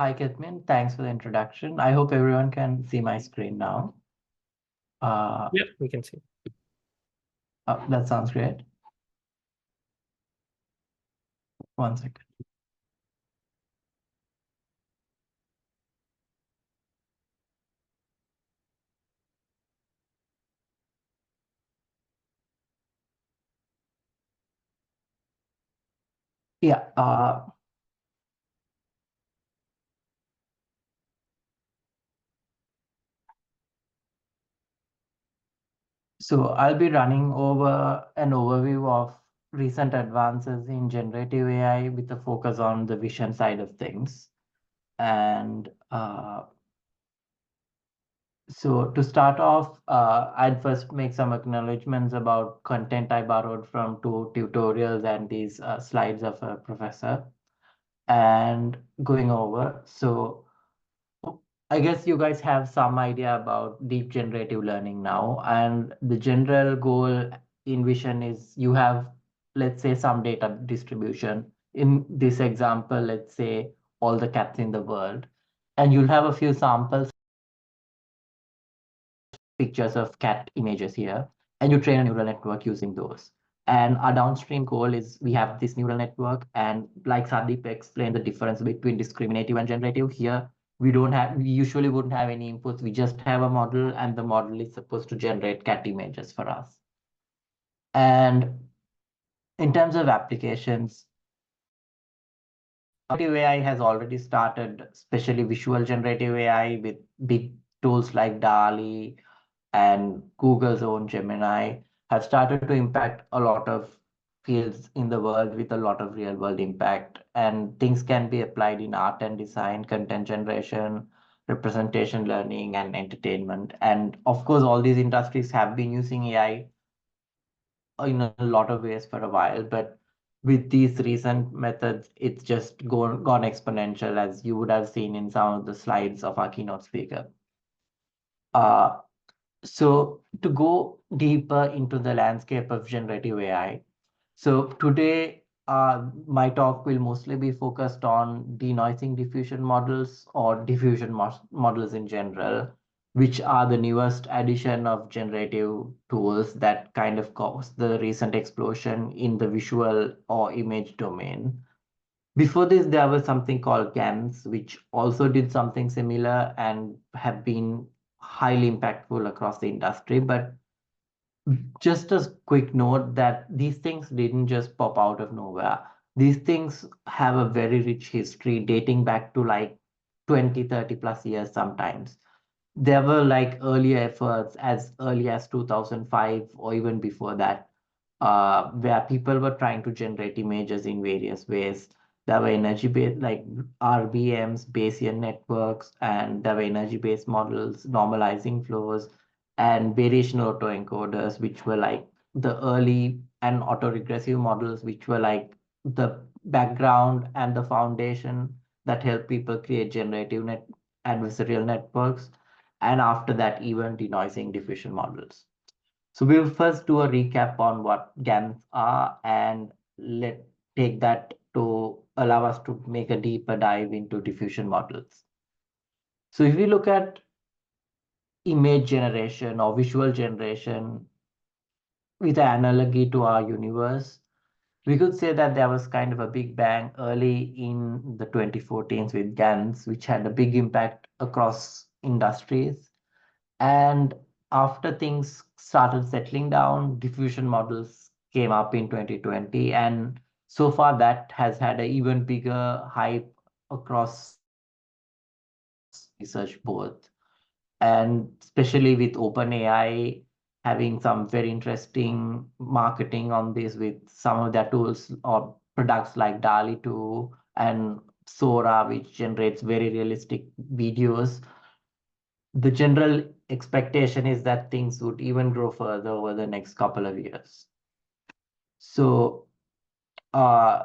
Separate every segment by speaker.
Speaker 1: Hi, Kitmin. Thanks for the introduction. I hope everyone can see my screen now.
Speaker 2: Yeah, we can see.
Speaker 1: That sounds great. One second. Yeah. So I'll be running over an overview of recent advances in generative AI with a focus on the vision side of things. And so to start off, I'd first make some acknowledgements about content I borrowed from two tutorials and these slides of a professor. And going over, so I guess you guys have some idea about deep generative learning now, and the general goal in Vision is you have, let's say, some data distribution. In this example, let's say all the cats in the world, and you'll have a few samples, pictures of cat images here, and you train a neural network using those. And our downstream goal is we have this neural network, and like Sandeep explained the difference between discriminative and generative here, we usually wouldn't have any inputs. We just have a model, and the model is supposed to generate cat images for us. And in terms of applications, generative AI has already started, especially visual generative AI with big tools like DALI and Google's own Gemini have started to impact a lot of fields in the world with a lot of real world impact. And things can be applied in art and design, content generation, representation learning, and entertainment. And of course, all these industries have been using AI in a lot of ways for a while, but with these recent methods, it's just gone exponential, as you would have seen in some of the slides of our keynote speaker. Uh, so to go deeper into the landscape of generative AI, so today my talk will mostly be focused on denoising diffusion models or diffusion models in general, which are the newest addition of generative tools that kind of caused the recent explosion in the visual or image domain. Before this, there was something called GANs, which also did something similar and have been highly impactful across the industry. But just a quick note that these things didn't just pop out of nowhere. These things have a very rich history dating back to like 20, 30 plus years sometimes. There were like earlier efforts as early as 2005 or even before that, where people were trying to generate images in various ways. There were energy-based, like RBMs, Bayesian networks, and there were energy-based models, normalizing flows, and variational autoencoders, which were like the early and autoregressive models, which were like the background and the foundation that help people create generative adversarial networks. And after that, even denoising diffusion models. So we'll first do a recap on what GANs are and let take that to allow us to make a deeper dive into diffusion models. So if we look at image generation or visual generation with an analogy to our universe, we could say that there was kind of a big bang early in the 2014s with GANs, which had a big impact across industries. And after things started settling down, diffusion models came up in 2020. And so far, that has had an even bigger hype across research both. And especially with OpenAI having some very interesting marketing on this with some of their tools or products like DALI 2 and Sora, which generates very realistic videos. The general expectation is that things would even grow further over the next couple of years. So, uh,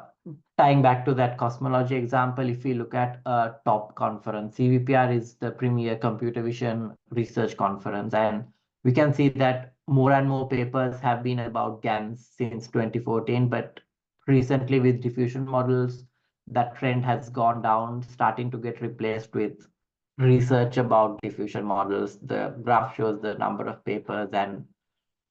Speaker 1: tying back to that cosmology example, if we look at a top conference, CVPR is the premier computer vision research conference, and we can see that more and more papers have been about GANs since 2014, but recently with diffusion models, that trend has gone down, starting to get replaced with research about diffusion models. The graph shows the number of papers and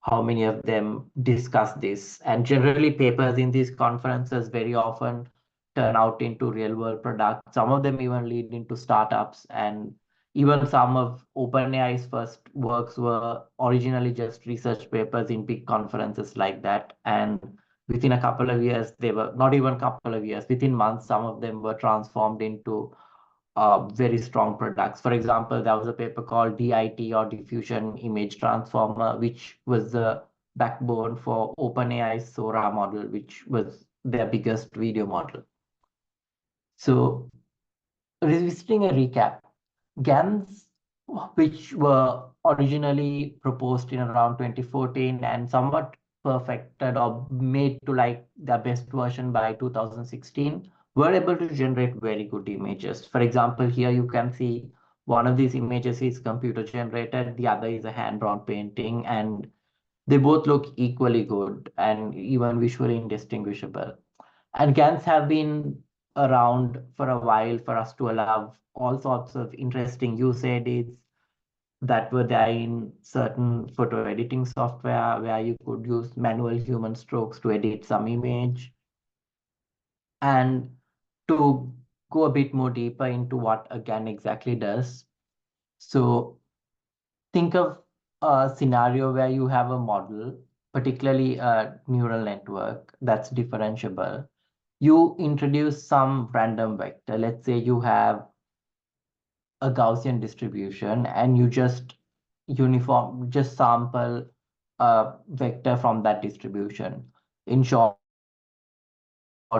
Speaker 1: how many of them discuss this. And generally, papers in these conferences very often turn out into real world products. Some of them even lead into startups. And even some of OpenAI's first works were originally just research papers in big conferences like that. And within a couple of years, they were not even a couple of years, within months, some of them were transformed into very strong products. For example, there was a paper called DIT, or Diffusion Image Transformer, which was the backbone for OpenAI's Sora model, which was their biggest video model. So, revisiting a recap, GANs, which were originally proposed in around 2014 and somewhat perfected or made to like their best version by 2016, were able to generate very good images. For example, here you can see one of these images is computer generated, the other is a hand-drawn painting, and they both look equally good and even visually indistinguishable. And GANs have been around for a while for us to allow all sorts of interesting use edits that were there in certain photo editing software where you could use manual human strokes to edit some image. And to go a bit more deeper into what a GAN exactly does. So think of a scenario where you have a model, particularly a neural network that's differentiable. You introduce some random vector. Let's say you have a Gaussian distribution and you just sample a vector from that distribution. In short,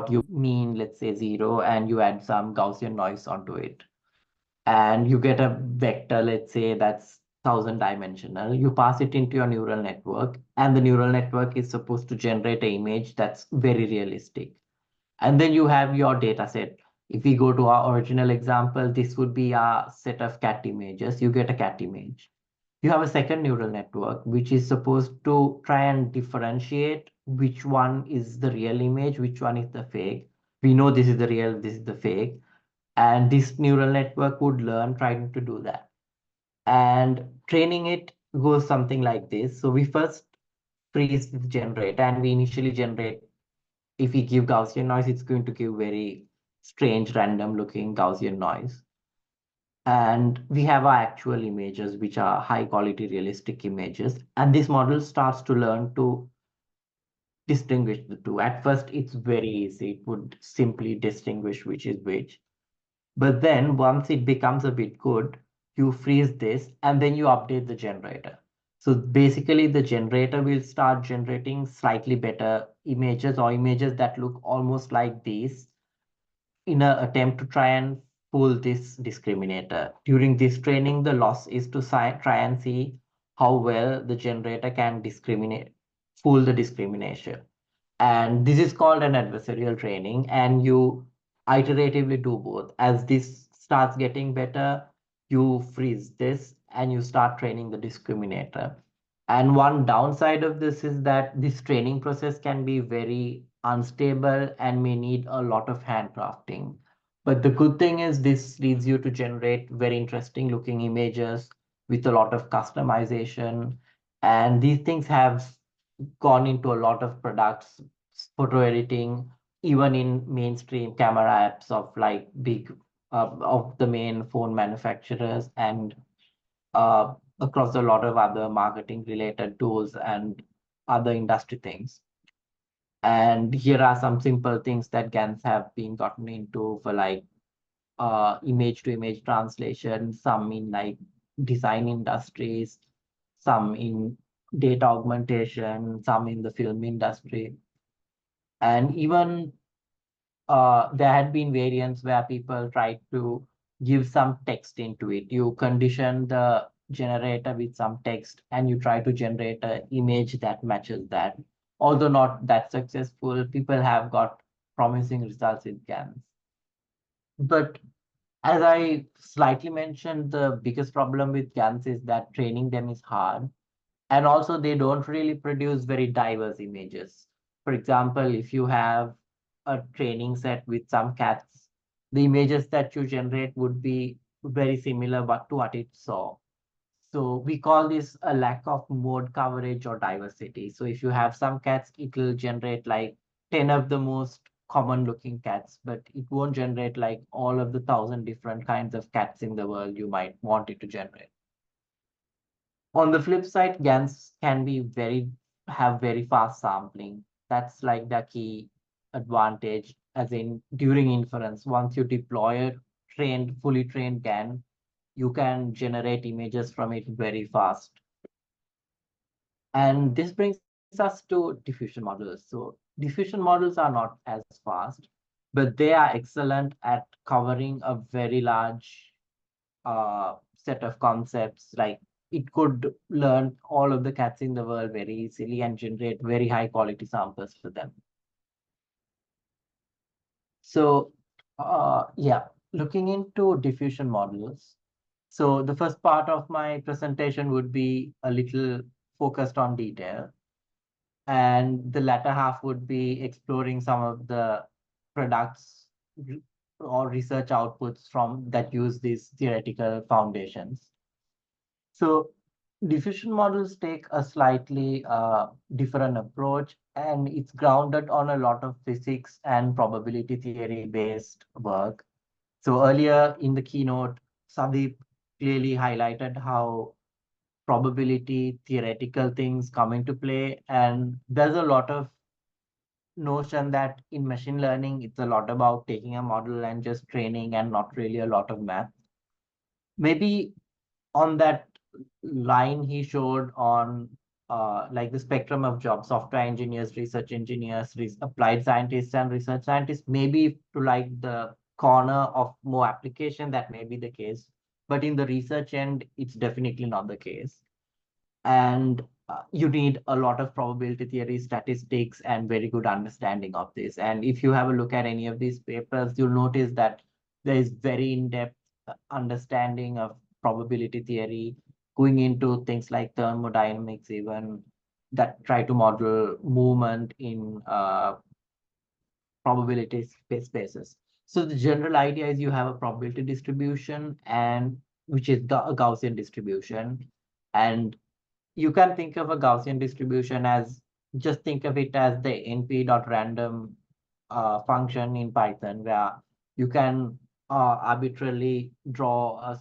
Speaker 1: you mean, let's say 0, and you add some Gaussian noise onto it. And you get a vector, let's say that's 1,000 dimensional. You pass it into your neural network, and the neural network is supposed to generate an image that's very realistic. And then you have your data set. If we go to our original example, this would be a set of cat images. You get a cat image. You have a second neural network, which is supposed to try and differentiate which one is the real image, which one is the fake. We know this is the real, this is the fake. And this neural network would learn trying to do that. And training it goes something like this. So we first freeze the generator and we initially generate, if we give Gaussian noise, it's going to give very strange, random looking Gaussian noise. And we have our actual images, which are high quality realistic images. And this model starts to learn to distinguish the two. At first, it's very easy. It would simply distinguish which is which. But then once it becomes a bit good, you freeze this and then you update the generator. So basically the generator will start generating slightly better images or images that look almost like these in an attempt to try and fool this discriminator. During this training, the loss is to try and see how well the generator can fool the discrimination. And this is called an adversarial training, and you iteratively do both. As this starts getting better, you freeze this and you start training the discriminator. And one downside of this is that this training process can be very unstable and may need a lot of handcrafting. But the good thing is this leads you to generate very interesting looking images with a lot of customization. And these things have gone into a lot of products, photo editing, even in mainstream camera apps of like big of the main phone manufacturers, and uh, across a lot of other marketing related tools and other industry things. And here are some simple things that GANs have been gotten into for like image to image translation, some in like design industries, some in data augmentation, some in the film industry. And even there had been variants where people tried to give some text into it. You condition the generator with some text and you try to generate an image that matches that. Although not that successful, people have got promising results with GANs. But as I slightly mentioned, the biggest problem with GANs is that training them is hard. And also, they don't really produce very diverse images. For example, if you have a training set with some cats, the images that you generate would be very similar to what it saw. So we call this a lack of mode coverage or diversity. So if you have some cats, it will generate like 10 of the most common looking cats, but it won't generate like all of the 1,000 different kinds of cats in the world you might want it to generate. On the flip side, GANs can be have very fast sampling. That's like the key advantage, as in during inference. Once you deploy a fully trained GAN, you can generate images from it very fast. And this brings us to diffusion models. So diffusion models are not as fast, but they are excellent at covering a very large set of concepts. Like it could learn all of the cats in the world very easily and generate very high quality samples for them. So yeah, looking into diffusion models. So the first part of my presentation would be a little focused on detail, and the latter half would be exploring some of the products or research outputs from that use these theoretical foundations. So diffusion models take a slightly different approach, and it's grounded on a lot of physics and probability theory based work. So earlier in the keynote, Sandeep clearly highlighted how probability theoretical things come into play, and there's a lot of notion that in machine learning, it's a lot about taking a model and just training and not really a lot of math. Maybe on that line he showed on like the spectrum of jobs, software engineers, research engineers, applied scientists, and research scientists, maybe to like the corner of more application, that may be the case. But in the research end, it's definitely not the case. And you need a lot of probability theory, statistics, and very good understanding of this. And if you have a look at any of these papers, you'll notice that there is very in-depth understanding of probability theory, going into things like thermodynamics, even that try to model movement in probability spaces. So the general idea is you have a probability distribution, and which is a Gaussian distribution. And you can think of a Gaussian distribution as, just think of it as the np.random function in Python, where you can arbitrarily draw a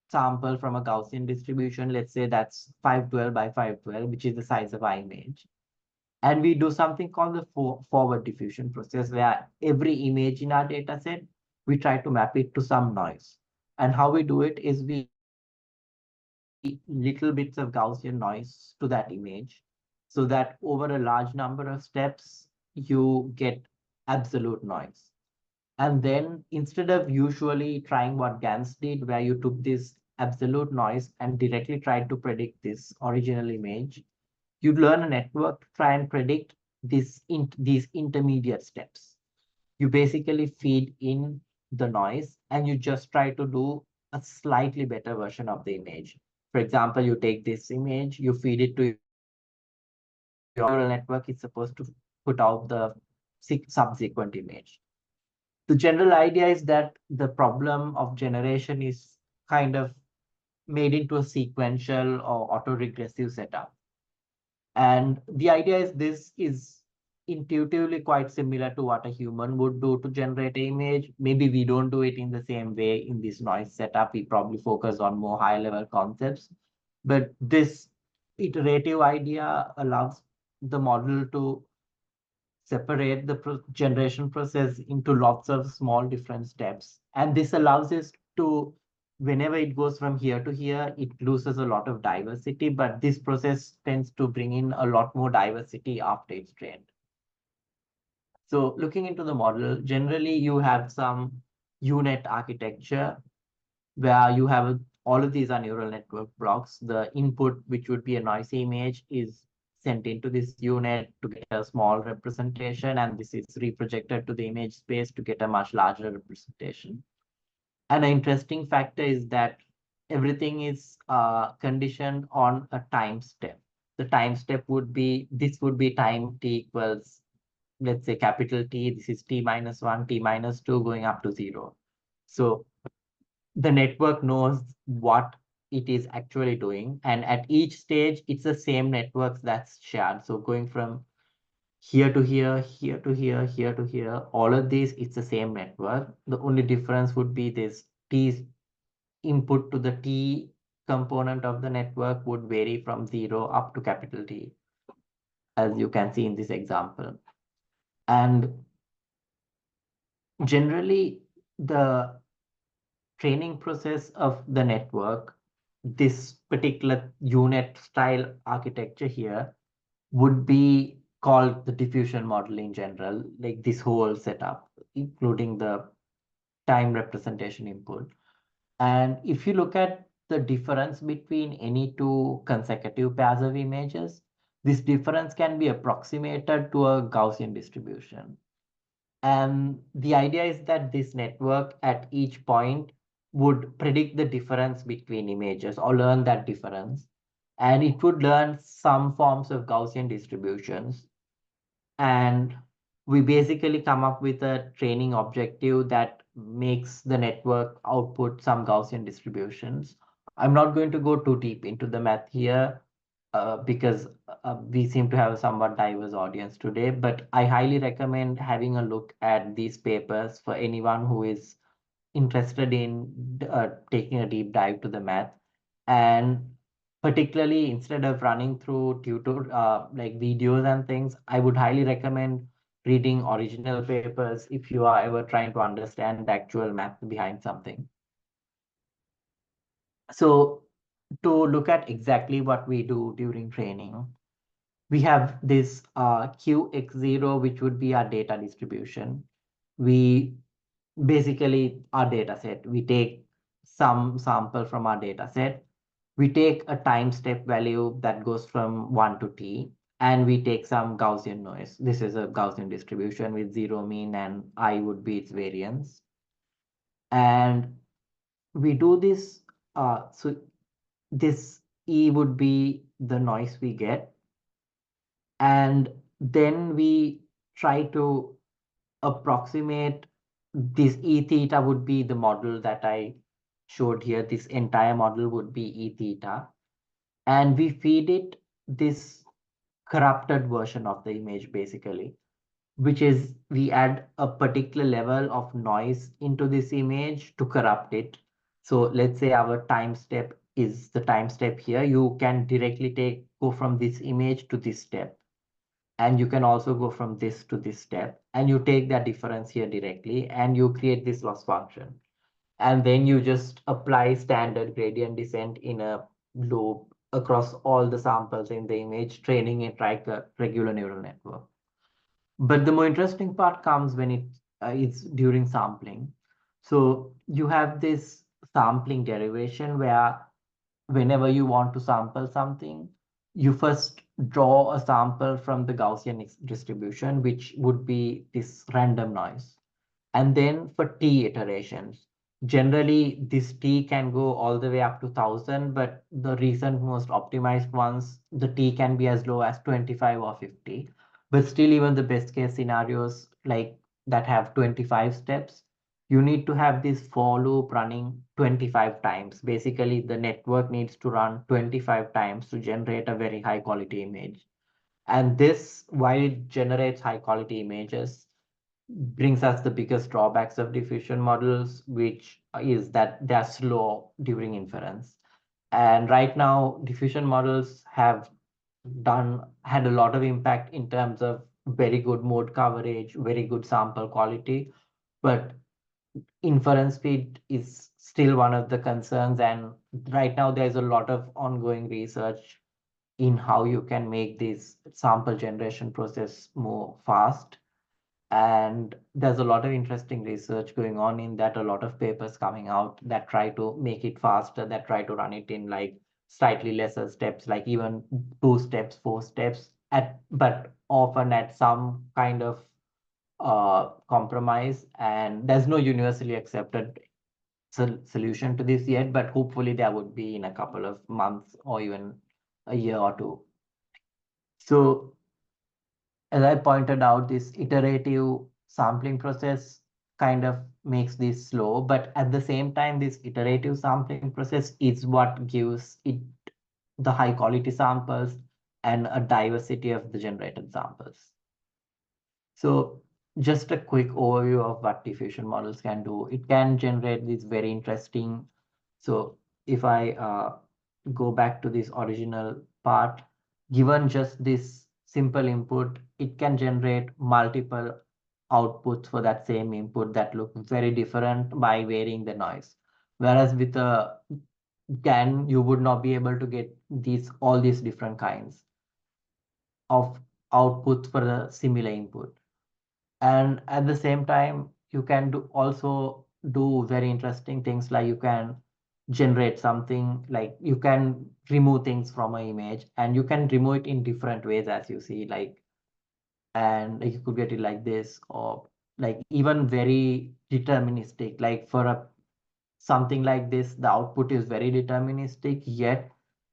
Speaker 1: sample from a Gaussian distribution. Let's say that's 512 by 512, which is the size of our image. And we do something called the forward diffusion process, where every image in our data set, we try to map it to some noise. And how we do it is we little bits of Gaussian noise to that image, so that over a large number of steps, you get absolute noise. And then instead of usually trying what GANs did, where you took this absolute noise and directly tried to predict this original image, you learn a network to try and predict these intermediate steps. You basically feed in the noise and you just try to do a slightly better version of the image. For example, you take this image, you feed it to your neural network, it's supposed to put out the subsequent image. The general idea is that the problem of generation is kind of made into a sequential or autoregressive setup. And the idea is this is intuitively quite similar to what a human would do to generate an image. Maybe we don't do it in the same way in this noise setup. We probably focus on more high level concepts. But this iterative idea allows the model to separate the generation process into lots of small different steps. And this allows us to, whenever it goes from here to here, it loses a lot of diversity, but this process tends to bring in a lot more diversity after it's trained. So looking into the model, generally you have some U-Net architecture where you have all of these are neural network blocks. The input, which would be a noisy image, is sent into this U-Net to get a small representation, and this is reprojected to the image space to get a much larger representation. And an interesting factor is that everything is conditioned on a time step. The time step would be, this would be time t equals let's say capital T, this is T minus 1, T minus 2 going up to 0. So the network knows what it is actually doing. And at each stage, it's the same networks that's shared. So going from here to here, here to here, here to here, all of these, it's the same network. The only difference would be this T input to the T component of the network would vary from 0 up to capital T, as you can see in this example. And generally, the training process of the network, this particular unit style architecture here, would be called the diffusion model in general, like this whole setup, including the time representation input. And if you look at the difference between any two consecutive pairs of images, this difference can be approximated to a Gaussian distribution. And the idea is that this network at each point would predict the difference between images or learn that difference. And it would learn some forms of Gaussian distributions. And we basically come up with a training objective that makes the network output some Gaussian distributions. I'm not going to go too deep into the math here because we seem to have a somewhat diverse audience today, but I highly recommend having a look at these papers for anyone who is interested in taking a deep dive to the math. And particularly instead of running through like videos and things, I would highly recommend reading original papers if you are ever trying to understand the actual math behind something. So to look at exactly what we do during training, we have this QX0, which would be our data distribution. We basically our data set. We take some sample from our data set. We take a time step value that goes from 1 to t, and we take some Gaussian noise. This is a Gaussian distribution with zero mean, and I would be its variance. And we do this, so this E would be the noise we get. And then we try to approximate this E theta would be the model that I showed here. This entire model would be E theta. And we feed it this corrupted version of the image, basically, which is we add a particular level of noise into this image to corrupt it. So let's say our time step is the time step here. You can directly go from this image to this step. And you can also go from this to this step. And you take that difference here directly and you create this loss function. And then you just apply standard gradient descent in a loop across all the samples in the image, training it like a regular neural network. But the more interesting part comes when it's during sampling. So you have this sampling derivation where whenever you want to sample something, you first draw a sample from the Gaussian distribution, which would be this random noise. And then for t iterations, generally this t can go all the way up to 1,000, but the recent most optimized ones, the t can be as low as 25 or 50. But still, even the best case scenarios like that have 25 steps, you need to have this for loop running 25 times. Basically, the network needs to run 25 times to generate a very high quality image. And this, while it generates high quality images, brings us the biggest drawbacks of diffusion models, which is that they're slow during inference. And right now, diffusion models have had a lot of impact in terms of very good mode coverage, very good sample quality, but inference speed is still one of the concerns. And right now, there's a lot of ongoing research in how you can make this sample generation process more fast. And there's a lot of interesting research going on in that, a lot of papers coming out that try to make it faster, that try to run it in like slightly lesser steps, like even 2 steps, 4 steps, but often at some kind of compromise. And there's no universally accepted solution to this yet, but hopefully there would be in a couple of months or even a year or two. So as I pointed out, this iterative sampling process kind of makes this slow, but at the same time, this iterative sampling process is what gives it the high quality samples and a diversity of the generated samples. So just a quick overview of what diffusion models can do. It can generate these very interesting. So if I go back to this original part, given just this simple input, it can generate multiple outputs for that same input that look very different by varying the noise. Whereas with a GAN, you would not be able to get all these different kinds of outputs for a similar input. And at the same time, you can also do very interesting things, like you can generate something, like you can remove things from an image, and you can remove it in different ways, as you see, like, and you could get it like this, or like even very deterministic, like for a something like this, the output is very deterministic, yet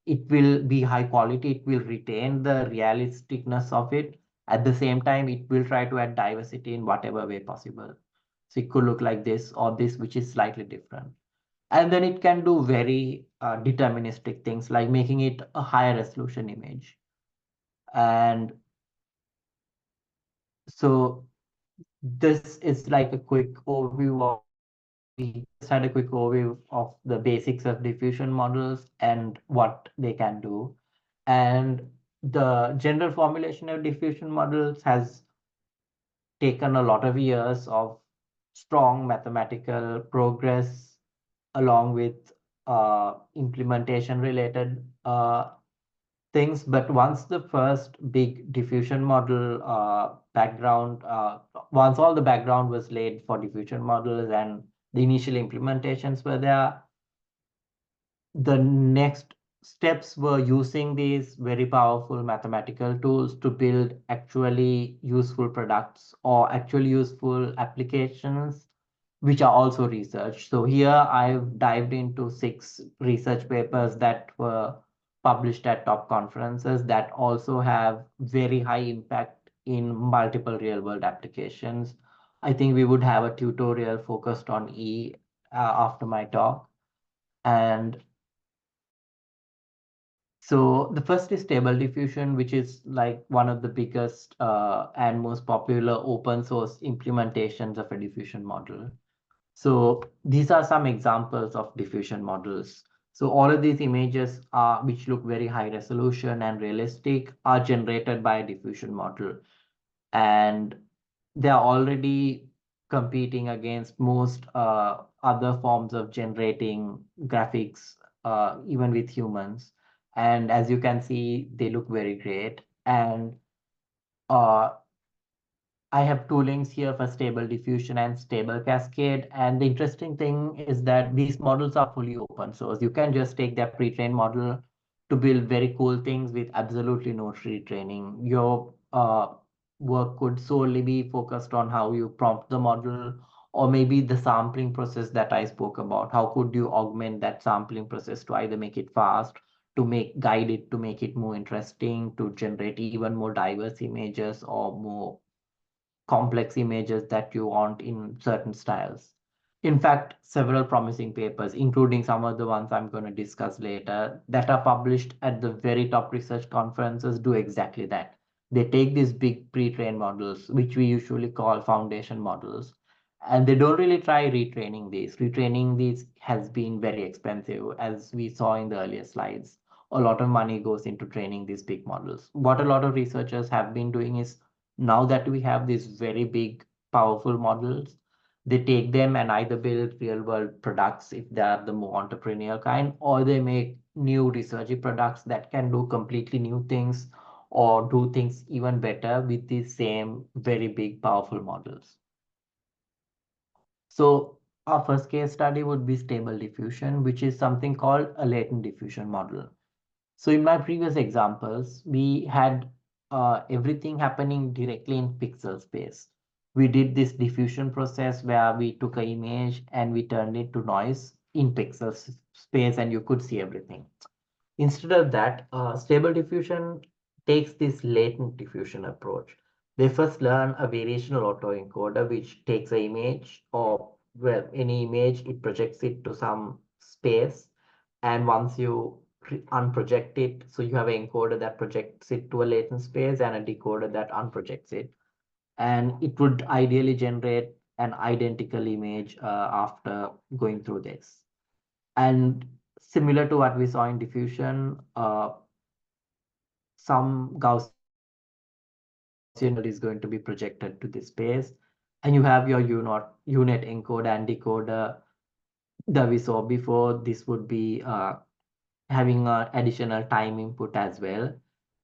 Speaker 1: it will be high quality, it will retain the realisticness of it. At the same time, it will try to add diversity in whatever way possible. So it could look like this or this, which is slightly different. And then it can do very deterministic things, like making it a higher resolution image. And so this is like a quick overview of we just had a quick overview of the basics of diffusion models and what they can do. And the general formulation of diffusion models has taken a lot of years of strong mathematical progress, along with implementation related things. But once the first big diffusion model once all the background was laid for diffusion models and the initial implementations were there, the next steps were using these very powerful mathematical tools to build actually useful products or actually useful applications, which are also research. So here I've dived into 6 research papers that were published at top conferences that also have very high impact in multiple real world applications. I think we would have a tutorial focused on after my talk. And so the first is stable diffusion, which is like one of the biggest and most popular open source implementations of a diffusion model. So these are some examples of diffusion models. So all of these images which look very high resolution and realistic, are generated by a diffusion model. And they are already competing against most other forms of generating graphics, even with humans. And as you can see, they look very great. And uh, I have two links here for stable diffusion and stable cascade. And the interesting thing is that these models are fully open source. You can just take their pre-trained model to build very cool things with absolutely no retraining. Your work could solely be focused on how you prompt the model, or maybe the sampling process that I spoke about. How could you augment that sampling process to either make it fast, to guide it to make it more interesting, to generate even more diverse images or more complex images that you want in certain styles. In fact, several promising papers, including some of the ones I'm going to discuss later, that are published at the very top research conferences, do exactly that. They take these big pre-trained models, which we usually call foundation models, and they don't really try retraining these. Retraining these has been very expensive, as we saw in the earlier slides. A lot of money goes into training these big models. What a lot of researchers have been doing is, now that we have these very big, powerful models, they take them and either build real world products if they are the more entrepreneurial kind, or they make new researchy products that can do completely new things or do things even better with these same very big, powerful models. So our first case study would be stable diffusion, which is something called a latent diffusion model. So in my previous examples, we had everything happening directly in pixel space. We did this diffusion process where we took an image and we turned it to noise in pixel space, and you could see everything. Instead of that, stable diffusion takes this latent diffusion approach. They first learn a variational autoencoder, which takes an image or, well, any image, it projects it to some space. And once you unproject it, so you have an encoder that projects it to a latent space and a decoder that unprojects it. And it would ideally generate an identical image after going through this. And similar to what we saw in diffusion, some Gaussian is going to be projected to this space. And you have your unit encoder and decoder that we saw before. This would be having an additional time input as well.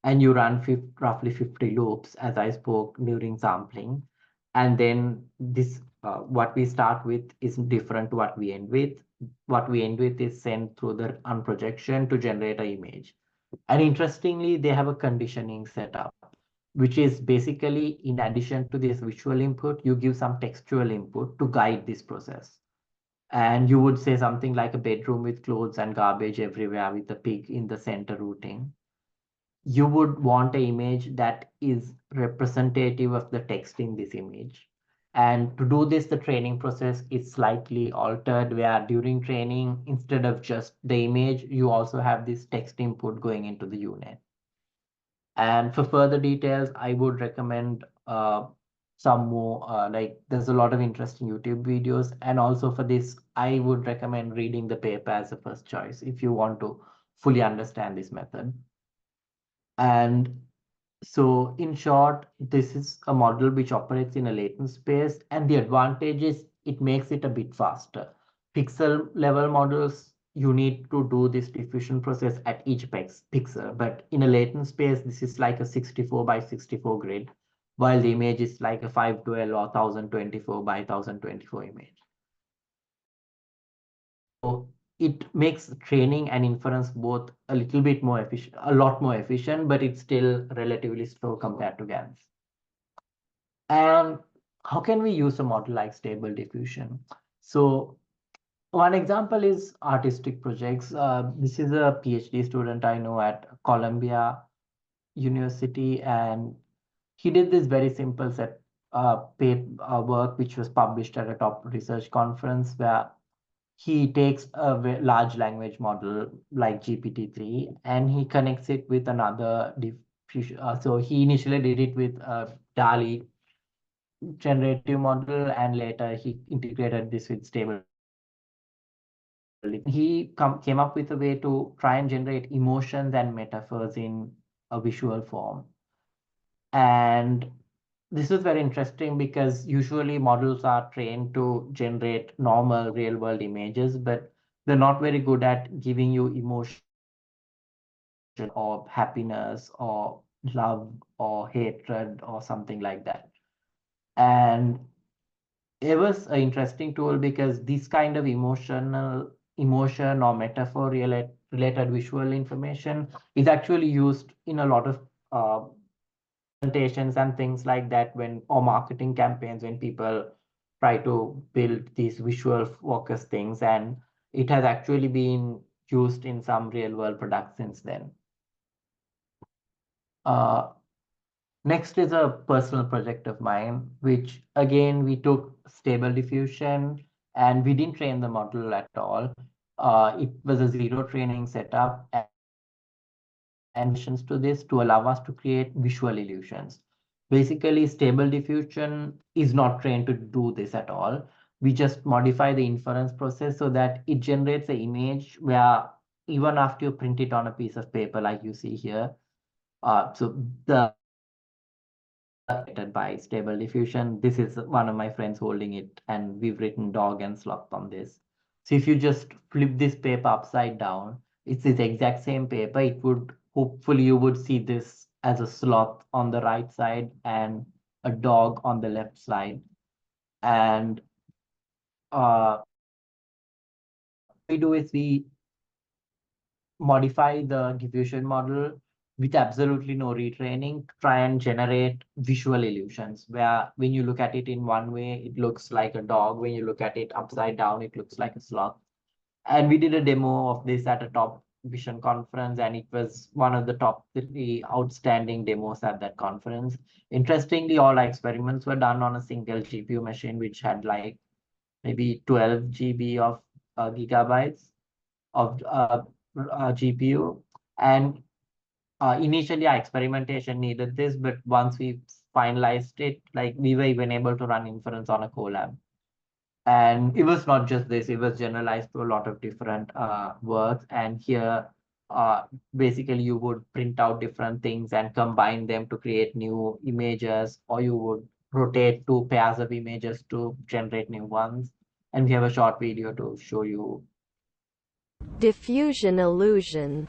Speaker 1: And you run roughly 50 loops, as I spoke during sampling. And then this, what we start with is different to what we end with. What we end with is sent through the unprojection to generate an image. And interestingly, they have a conditioning setup, which is basically, in addition to this visual input, you give some textual input to guide this process. And you would say something like a bedroom with clothes and garbage everywhere with a pig in the center rooting. You would want an image that is representative of the text in this image. And to do this, the training process is slightly altered, where during training, instead of just the image, you also have this text input going into the unit. And for further details, I would recommend some more, like there's a lot of interesting YouTube videos. And also for this, I would recommend reading the paper as a first choice if you want to fully understand this method. And so in short, this is a model which operates in a latent space, and the advantage is it makes it a bit faster. Pixel level models, you need to do this diffusion process at each pixel, but in a latent space, this is like a 64 by 64 grid, while the image is like a 512 or 1024 by 1024 image. So it makes training and inference both a little bit more efficient, a lot more efficient, but it's still relatively slow compared to GANs. And how can we use a model like stable diffusion? So one example is artistic projects. This is a PhD student I know at Columbia University, and he did this very simple set work which was published at a top research conference, where he takes a large language model like GPT-3 and he connects it with another diffusion. So he initially did it with DALI generative model, and later he integrated this with stable. He came up with a way to try and generate emotions and metaphors in a visual form. And this is very interesting because usually models are trained to generate normal real world images, but they're not very good at giving you emotion or happiness or love or hatred or something like that. And it was an interesting tool because this kind of emotion or metaphor related visual information is actually used in a lot of presentations and things like that, when or marketing campaigns, when people try to build these visual focus things, and it has actually been used in some real world products since then. Next is a personal project of mine, which again, we took stable diffusion and we didn't train the model at all. It was a zero training setup and to this to allow us to create visual illusions. Basically, stable diffusion is not trained to do this at all. We just modify the inference process so that it generates an image where even after you print it on a piece of paper, like you see here, so the by stable diffusion. This is one of my friends holding it, and we've written dog and sloth on this. So if you just flip this paper upside down, it's this exact same paper. It would, hopefully you would see this as a sloth on the right side and a dog on the left side. And we do is we modify the diffusion model with absolutely no retraining, try and generate visual illusions where when you look at it in one way, it looks like a dog. When you look at it upside down, it looks like a sloth. And we did a demo of this at a top Vision conference, and it was one of the top 3 outstanding demos at that conference. Interestingly, all experiments were done on a single GPU machine, which had like maybe 12 GB of gigabytes of GPU. And initially, our experimentation needed this, but once we finalized it, like we were even able to run inference on a Colab. And it was not just this, it was generalized to a lot of different works. And here, basically, you would print out different things and combine them to create new images, or you would rotate 2 pairs of images to generate new ones. And we have a short video to show you.
Speaker 3: Diffusion illusion.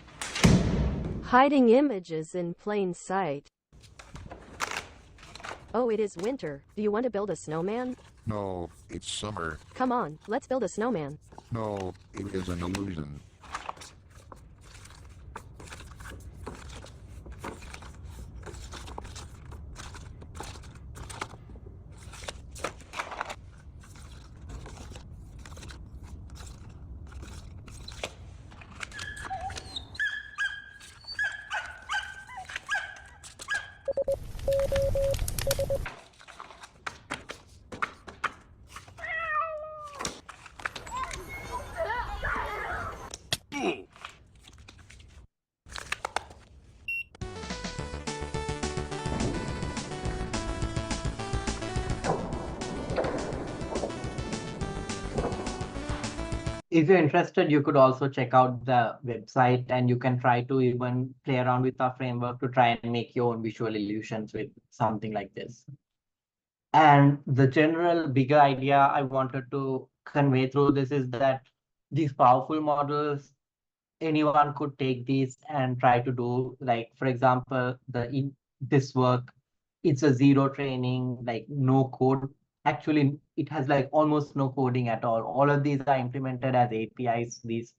Speaker 3: Hiding images in plain sight. Oh, it is winter. Do you want to build a snowman?
Speaker 4: No, it's summer.
Speaker 3: Come on, let's build a snowman.
Speaker 4: No, it is an illusion.
Speaker 1: If you're interested, you could also check out the website, and you can try to even play around with our framework to try and make your own visual illusions with something like this. And the general bigger idea I wanted to convey through this is that these powerful models, anyone could take these and try to do, like, for example, this work, it's a zero training, like no code. Actually, it has like almost no coding at all. All of these are implemented as APIs. These,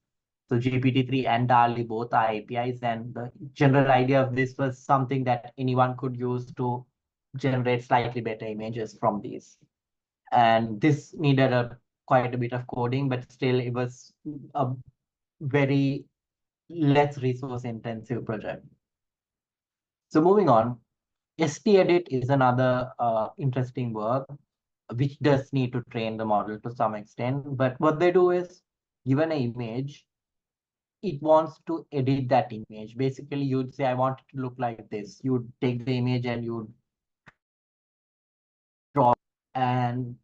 Speaker 1: so GPT-3 and DALI both are APIs, and the general idea of this was something that anyone could use to generate slightly better images from these. And this needed quite a bit of coding, but still it was a very less resource intensive project. So moving on, STEdit is another interesting work which does need to train the model to some extent. But what they do is, given an image, it wants to edit that image. Basically, you'd say, I want it to look like this. You'd take the image and you'd draw, and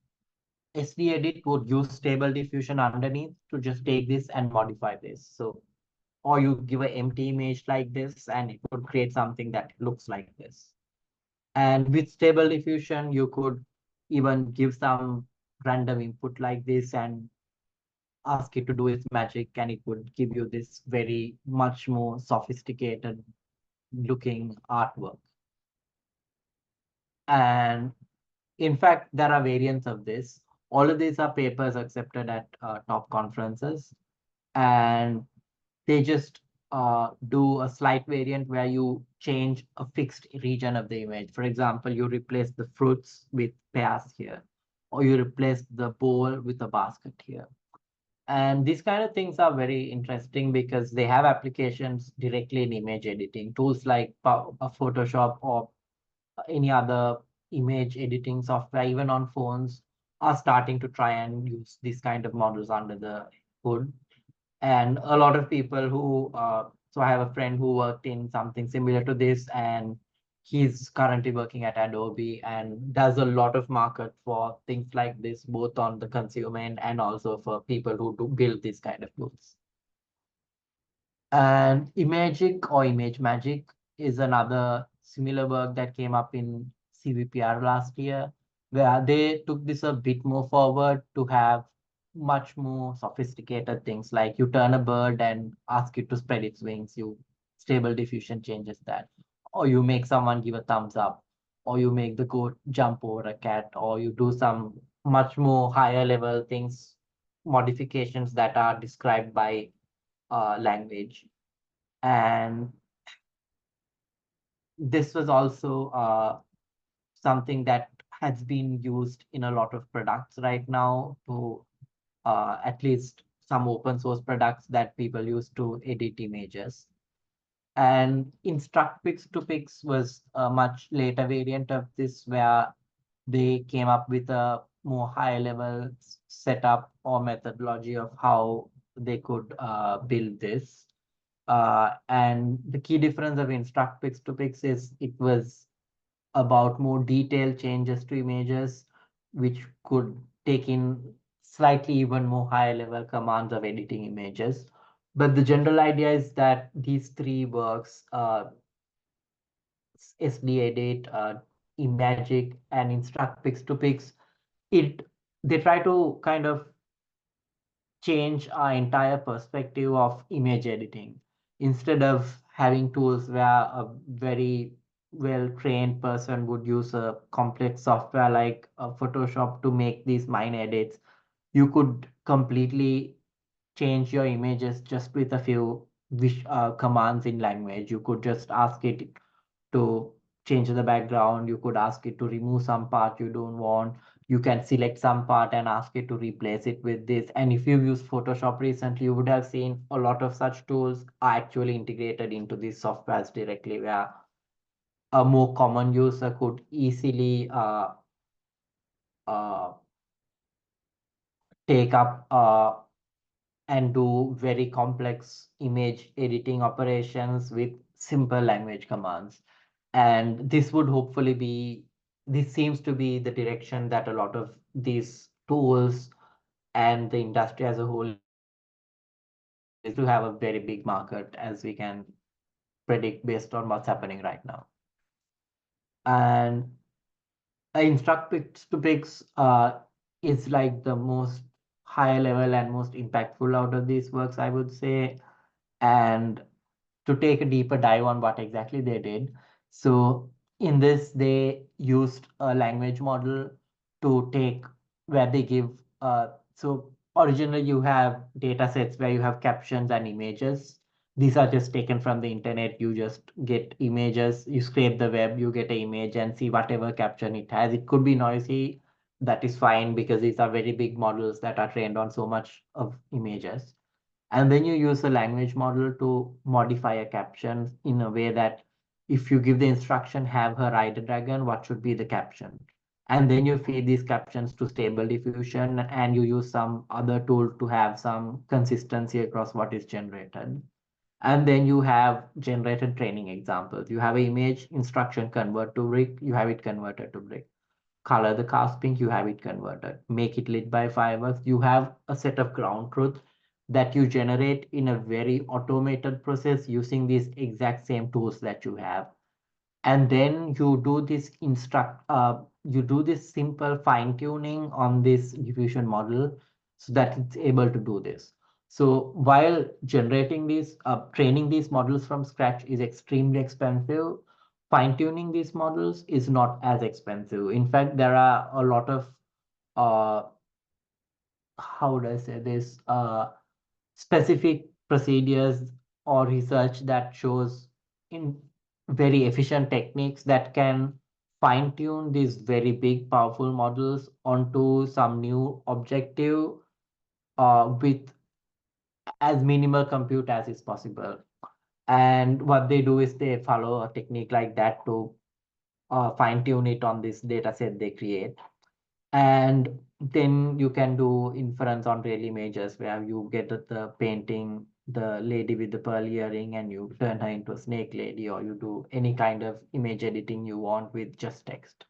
Speaker 1: SDEdit would use stable diffusion underneath to just take this and modify this. So, or you give an empty image like this, and it would create something that looks like this. And with stable diffusion, you could even give some random input like this and ask it to do its magic, and it would give you this very much more sophisticated looking artwork. And in fact, there are variants of this. All of these are papers accepted at top conferences, and they just do a slight variant where you change a fixed region of the image. For example, you replace the fruits with pears here, or you replace the bowl with a basket here. And these kind of things are very interesting because they have applications directly in image editing. Tools like Photoshop or any other image editing software, even on phones, are starting to try and use these kind of models under the hood. And a lot of people who, so I have a friend who worked in something similar to this, and he's currently working at Adobe and does a lot of market for things like this, both on the consumer end and also for people who do build these kind of tools. And Imagic or Image Magic is another similar work that came up in CVPR last year, where they took this a bit more forward to have much more sophisticated things, like you turn a bird and ask it to spread its wings, you stable diffusion changes that, or you make someone give a thumbs up, or you make the goat jump over a cat, or you do some much more higher level things, modifications that are described by language. And this was also something that has been used in a lot of products right now to at least some open source products that people use to edit images. And InstructPix to Pix was a much later variant of this, where they came up with a more high level setup or methodology of how they could build this. And the key difference of InstructPix to Pix is it was about more detailed changes to images, which could take in slightly even more high level commands of editing images. But the general idea is that these three works, SD Edit, Imagic, and Instruct Pix to Pix, they try to kind of change our entire perspective of image editing. Instead of having tools where a very well-trained person would use a complex software like Photoshop to make these minor edits, you could completely change your images just with a few commands in language. You could just ask it to change the background. You could ask it to remove some part you don't want. You can select some part and ask it to replace it with this. And if you've used Photoshop recently, you would have seen a lot of such tools are actually integrated into these softwares directly, where a more common user could easily uh, take up and do very complex image editing operations with simple language commands. And this would hopefully be, this seems to be the direction that a lot of these tools and the industry as a whole is to have a very big market, as we can predict based on what's happening right now. And Instruct to Pix is like the most high level and most impactful out of these works, I would say. And to take a deeper dive on what exactly they did. So in this, they used a language model to take where they give, so originally you have data sets where you have captions and images. These are just taken from the internet. You just get images, you scrape the web, you get an image and see whatever caption it has. It could be noisy. That is fine because these are very big models that are trained on so much of images. And then you use a language model to modify a caption in a way that if you give the instruction, have her ride a dragon, what should be the caption? And then you feed these captions to Stable Diffusion and you use some other tool to have some consistency across what is generated. And then you have generated training examples. You have an image instruction convert to brick, you have it converted to brick. Color the cast pink, you have it converted. Make it lit by fireworks, you have a set of ground truth that you generate in a very automated process using these exact same tools that you have. And then you do this you do this simple fine tuning on this diffusion model so that it's able to do this. So while generating these, training these models from scratch is extremely expensive, fine tuning these models is not as expensive. In fact, there are a lot of, uh, how would I say this, specific procedures or research that shows in very efficient techniques that can fine tune these very big powerful models onto some new objective with as minimal compute as is possible. And what they do is they follow a technique like that to fine tune it on this data set they create. And then you can do inference on real images where you get the painting, the lady with the pearl earring, and you turn her into a snake lady, or you do any kind of image editing you want with just text.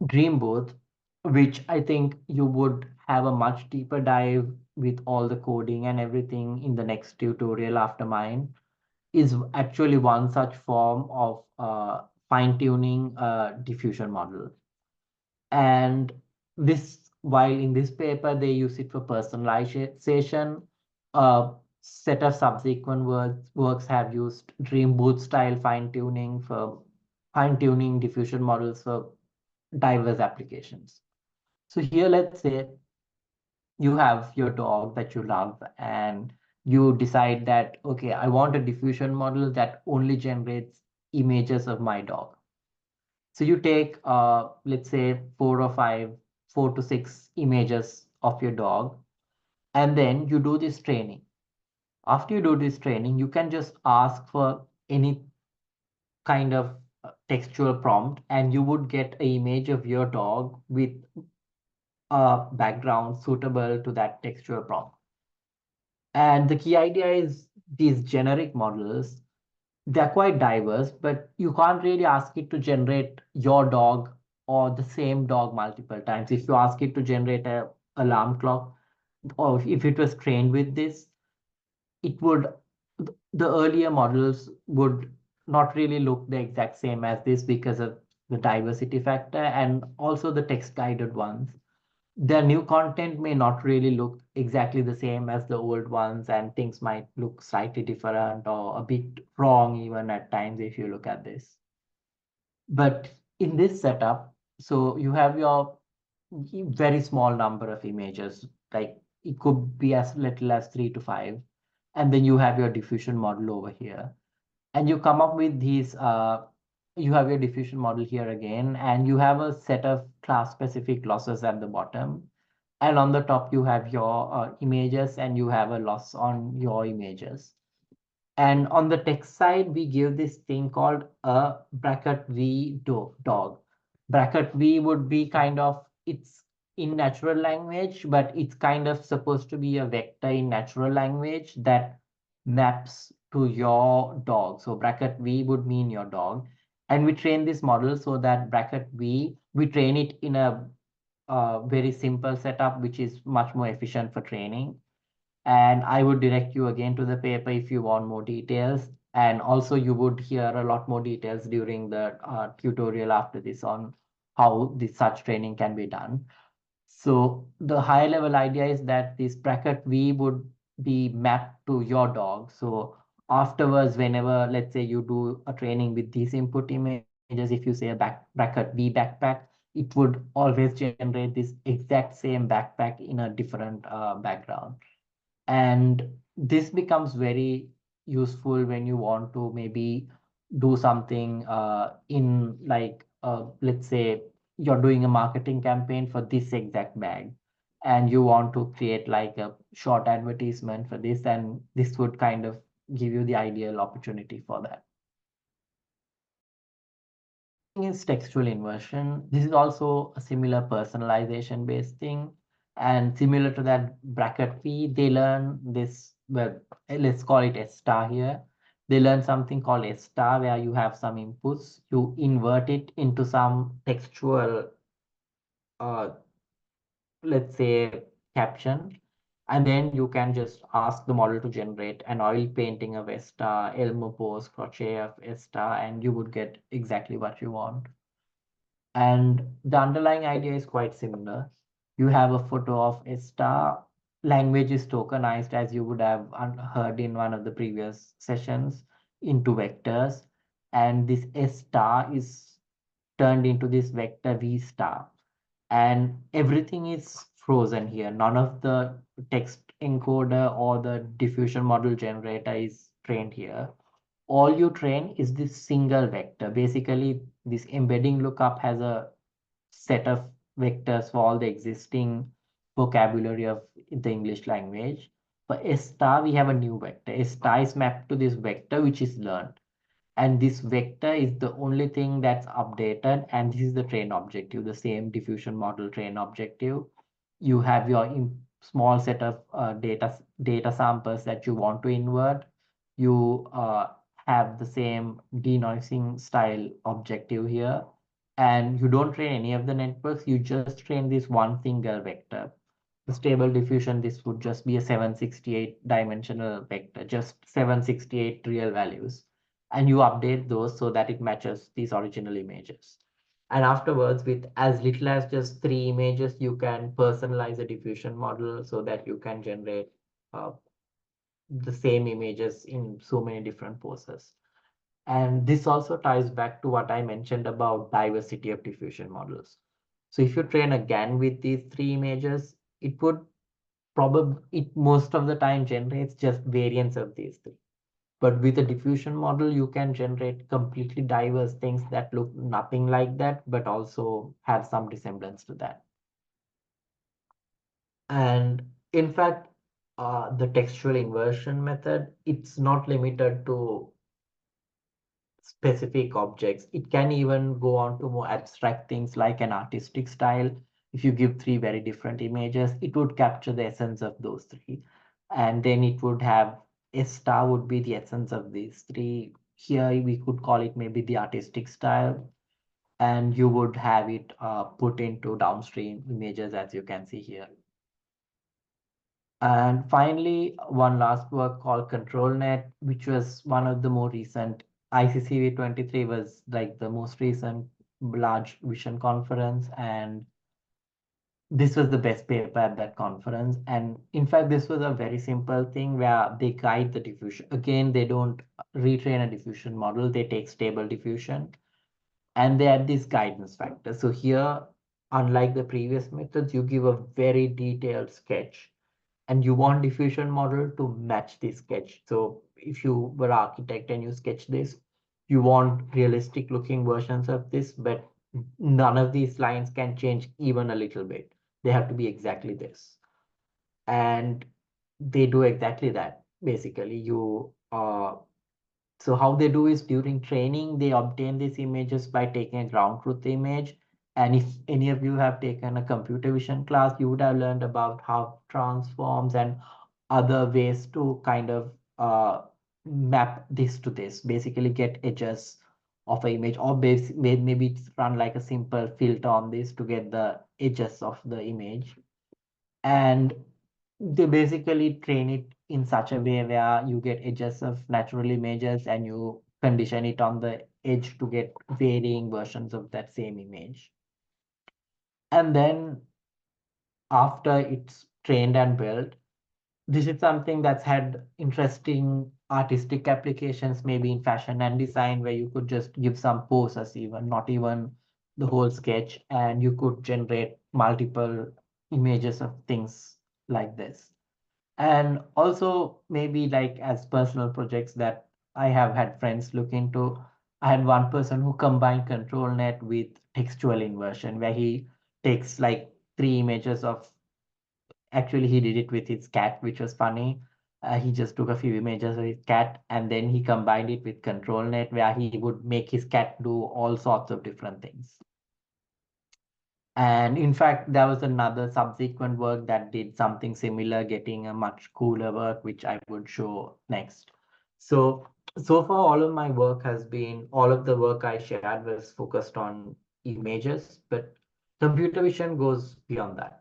Speaker 1: Dreambooth, which I think you would have a much deeper dive with all the coding and everything in the next tutorial after mine, is actually one such form of fine-tuning a diffusion model. And this, while in this paper, they use it for personalization. A set of subsequent works have used Dreambooth style fine-tuning for fine-tuning diffusion models for diverse applications. So here, let's say you have your dog that you love and you decide that, okay, I want a diffusion model that only generates images of my dog. So you take, let's say 4 to 6 images of your dog, And then you do this training. After you do this training, you can just ask for any kind of textual prompt, and you would get an image of your dog with a background suitable to that textual prompt. And the key idea is these generic models, they're quite diverse, but you can't really ask it to generate your dog or the same dog multiple times. If you ask it to generate a alarm clock, or if it was trained with this, it would, the earlier models would not really look the exact same as this because of the diversity factor and also the text guided ones. Their new content may not really look exactly the same as the old ones, and things might look slightly different or a bit wrong even at times if you look at this. But in this setup, so you have your very small number of images, like it could be as little as 3 to 5. And then you have your diffusion model over here. And you come up with these, you have your diffusion model here again, and you have a set of class specific losses at the bottom. And on the top, you have your images, and you have a loss on your images. And on the text side, we give this thing called a bracket V dog. Bracket V would be kind of, it's in natural language, but it's kind of supposed to be a vector in natural language that maps to your dog. So bracket V would mean your dog. And we train this model so that bracket V, we train it in a very simple setup, which is much more efficient for training. And I would direct you again to the paper if you want more details. And also you would hear a lot more details during the tutorial after this on how this such training can be done. So the high level idea is that this bracket V would be mapped to your dog. So afterwards, whenever, let's say you do a training with these input images, if you say a bracket V backpack, it would always generate this exact same backpack in a different background. And this becomes very useful when you want to maybe do something in like, let's say you're doing a marketing campaign for this exact bag and you want to create like a short advertisement for this, and this would kind of give you the ideal opportunity for that. Is textual inversion. This is also a similar personalization based thing. And similar to that bracket V, they learn this, well, let's call it S star here. They learn something called S star where you have some inputs, you invert it into some textual, uh, let's say caption. And then you can just ask the model to generate an oil painting of S star, Elmo pose, crochet of S star, and you would get exactly what you want. And the underlying idea is quite similar. You have a photo of a star. Language is tokenized, as you would have heard in one of the previous sessions, into vectors. And this S star is turned into this vector V star. And everything is frozen here. None of the text encoder or the diffusion model generator is trained here. All you train is this single vector. Basically, this embedding lookup has a set of vectors for all the existing vocabulary of the English language. For S star, we have a new vector. S star is mapped to this vector, which is learned. And this vector is the only thing that's updated. And this is the train objective, the same diffusion model train objective. You have your small set of data samples that you want to invert. You have the same denoising style objective here. And you don't train any of the networks, you just train this one single vector. The stable diffusion, this would just be a 768 dimensional vector, just 768 real values. And you update those so that it matches these original images. And afterwards, with as little as just 3 images, you can personalize a diffusion model so that you can generate the same images in so many different poses. And this also ties back to what I mentioned about diversity of diffusion models. So if you train again with these 3 images, it would probably, it most of the time generates just variants of these three. But with a diffusion model, you can generate completely diverse things that look nothing like that, but also have some resemblance to that. And in fact, the textual inversion method, it's not limited to specific objects. It can even go on to more abstract things like an artistic style. If you give three very different images, it would capture the essence of those three. And then it would have a star would be the essence of these three. Here we could call it maybe the artistic style. And you would have it put into downstream images as you can see here. And finally, one last work called ControlNet, which was one of the more recent. ICCV 23 was like the most recent large vision conference, and this was the best paper at that conference. And in fact, this was a very simple thing where they guide the diffusion. Again, they don't retrain a diffusion model, they take stable diffusion and they add this guidance factor. So here, unlike the previous methods, you give a very detailed sketch and you want diffusion model to match this sketch. So if you were architect and you sketch this, you want realistic looking versions of this, but none of these lines can change even a little bit. They have to be exactly this. And they do exactly that. Basically, so how they do is during training, they obtain these images by taking a ground truth image. And if any of you have taken a computer vision class, you would have learned about how transforms and other ways to kind of map this to this, basically get edges of an image, or maybe it's run like a simple filter on this to get the edges of the image. And they basically train it in such a way where you get edges of natural images and you condition it on the edge to get varying versions of that same image. And then after it's trained and built, this is something that's had interesting artistic applications, maybe in fashion and design, where you could just give some poses, even not even the whole sketch, and you could generate multiple images of things like this. And also maybe like as personal projects that I have had friends look into. I had one person who combined ControlNet with textual inversion, where he takes like three images of, actually he did it with his cat, which was funny. He just took a few images of his cat and then he combined it with ControlNet, where he would make his cat do all sorts of different things. And in fact, there was another subsequent work that did something similar, getting a much cooler work, which I would show next. So far, all of my work has been, all of the work I shared was focused on images, but computer vision goes beyond that.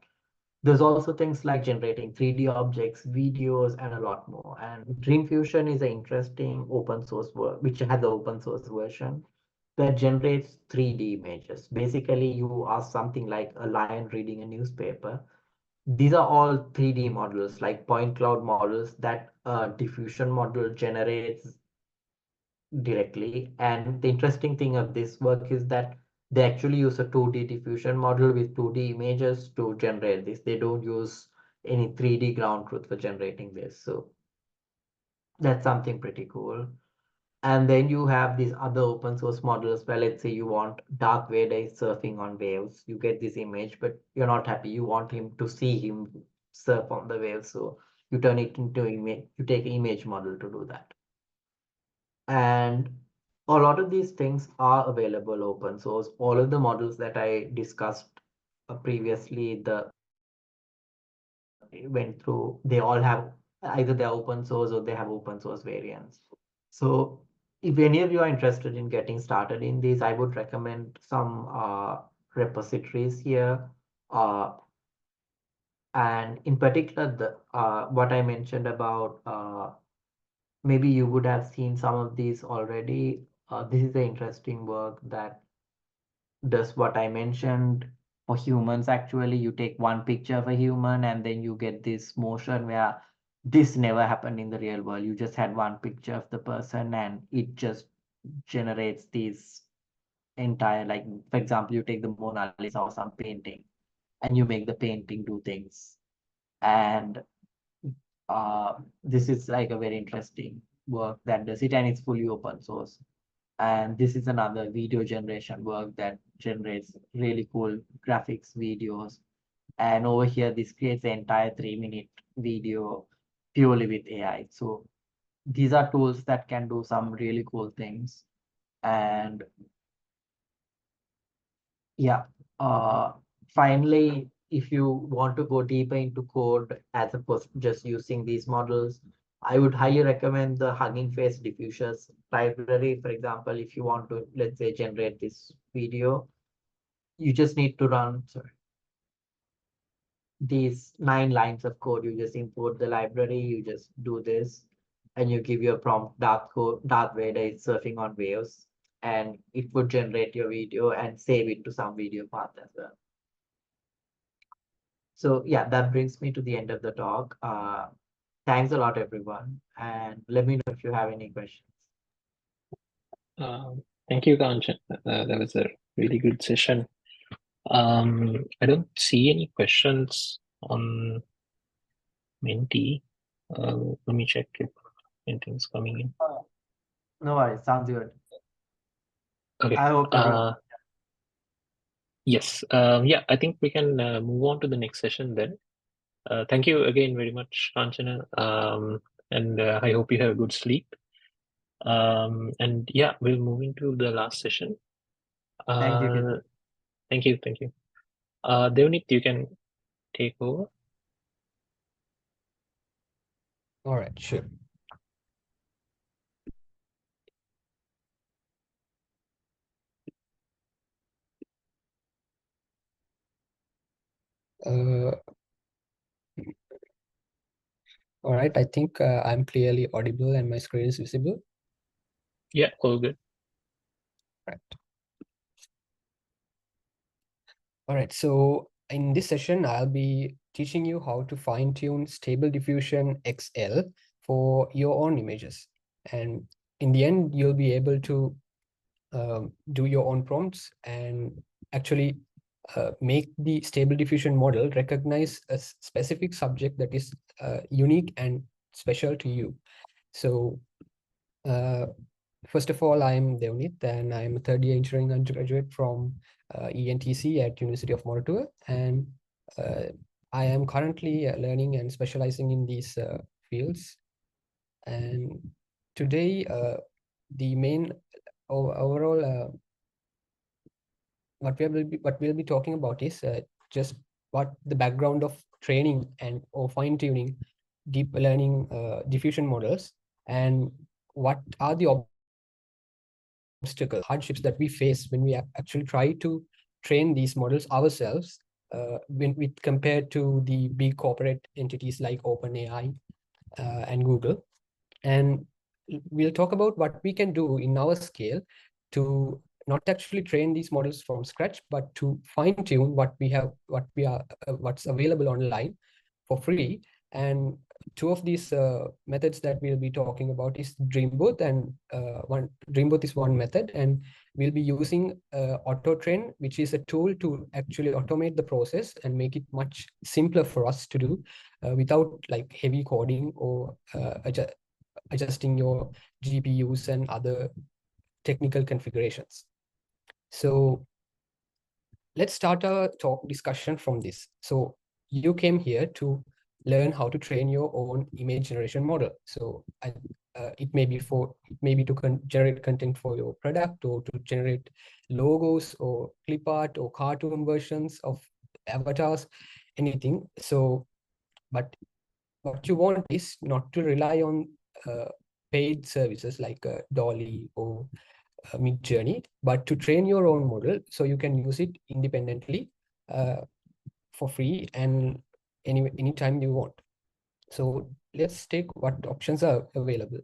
Speaker 1: There's also things like generating 3D objects, videos, and a lot more. And Dream Fusion is an interesting open source work, which has the open source version that generates 3D images. Basically, you ask something like a lion reading a newspaper. These are all 3D models, like point cloud models that a diffusion model generates directly. And the interesting thing of this work is that they actually use a 2D diffusion model with 2D images to generate this. They don't use any 3D ground truth for generating this. So that's something pretty cool. And then you have these other open source models where, let's say you want Dark Vader is surfing on waves. You get this image, but you're not happy. You want him to see him surf on the waves. So you turn it into image, you take an image model to do that. And a lot of these things are available open source. All of the models that I discussed previously, the went through, they all have either they're open source or they have open source variants. So if any of you are interested in getting started in these, I would recommend some repositories here. And in particular, the what I mentioned about maybe you would have seen some of these already. This is the interesting work that does what I mentioned for humans. Actually, you take one picture of a human and then you get this motion where this never happened in the real world. You just had one picture of the person and it just generates these entire, like, for example, you take the Mona Lisa or some painting and you make the painting do things. And this is like a very interesting work that does it, and it's fully open source. And this is another video generation work that generates really cool graphics videos. And over here, this creates the entire 3-minute video purely with AI. So these are tools that can do some really cool things. And yeah, finally, if you want to go deeper into code as opposed to just using these models, I would highly recommend the Hugging Face diffusers library. For example, if you want to, let's say, generate this video, you just need to run, sorry, these 9 lines of code. You just import the library, you just do this, and you give your prompt Darth Vader is surfing on waves, and it would generate your video and save it to some video path as well. So yeah, that brings me to the end of the talk. Thanks a lot, everyone, and let me know if you have any questions.
Speaker 2: Thank you, Kanchan. That was a really good session. I don't see any questions on Menti. Let me check if anything's coming in.
Speaker 1: No worries, sounds good.
Speaker 2: Okay.
Speaker 1: I hope everyone.
Speaker 2: Yes. Yeah, I think we can move on to the next session then. Thank you again very much, Kanchana. And I hope you have a good sleep. And yeah, we'll move into the last session.
Speaker 1: Thank you.
Speaker 2: Thank you. Thank you. Devnit, you can take over.
Speaker 5: All right, sure. All right, I think I'm clearly audible and my screen is visible.
Speaker 2: Yeah, all good.
Speaker 5: Right. All right, so in this session, I'll be teaching you how to fine-tune Stable Diffusion XL for your own images. And in the end, you'll be able to do your own prompts and actually make the Stable Diffusion model recognize a specific subject that is unique and special to you. So first of all, I'm Devnit, and I'm a third-year engineering undergraduate from ENTC at University of Moratuwa, and I am currently learning and specializing in these fields. And today, the main overall what we'll be talking about is just what the background of training and or fine-tuning deep learning diffusion models, and what are the obstacles, hardships that we face when we actually try to train these models ourselves when we compare to the big corporate entities like OpenAI and Google. And we'll talk about what we can do in our scale to not actually train these models from scratch, but to fine tune what we have, what's available online for free. And two of these methods that we'll be talking about is Dreamboat, and Dreamboat is one method, and we'll be using AutoTrain, which is a tool to actually automate the process and make it much simpler for us to do without like heavy coding or adjusting your GPUs and other technical configurations. So let's start our discussion from this. So you came here to learn how to train your own image generation model. So it may be to generate content for your product, or to generate logos or clip art or cartoon versions of avatars, anything. So, but what you want is not to rely on paid services like Dolly or Midjourney, but to train your own model so you can use it independently for free and anytime you want. So let's take what options are available.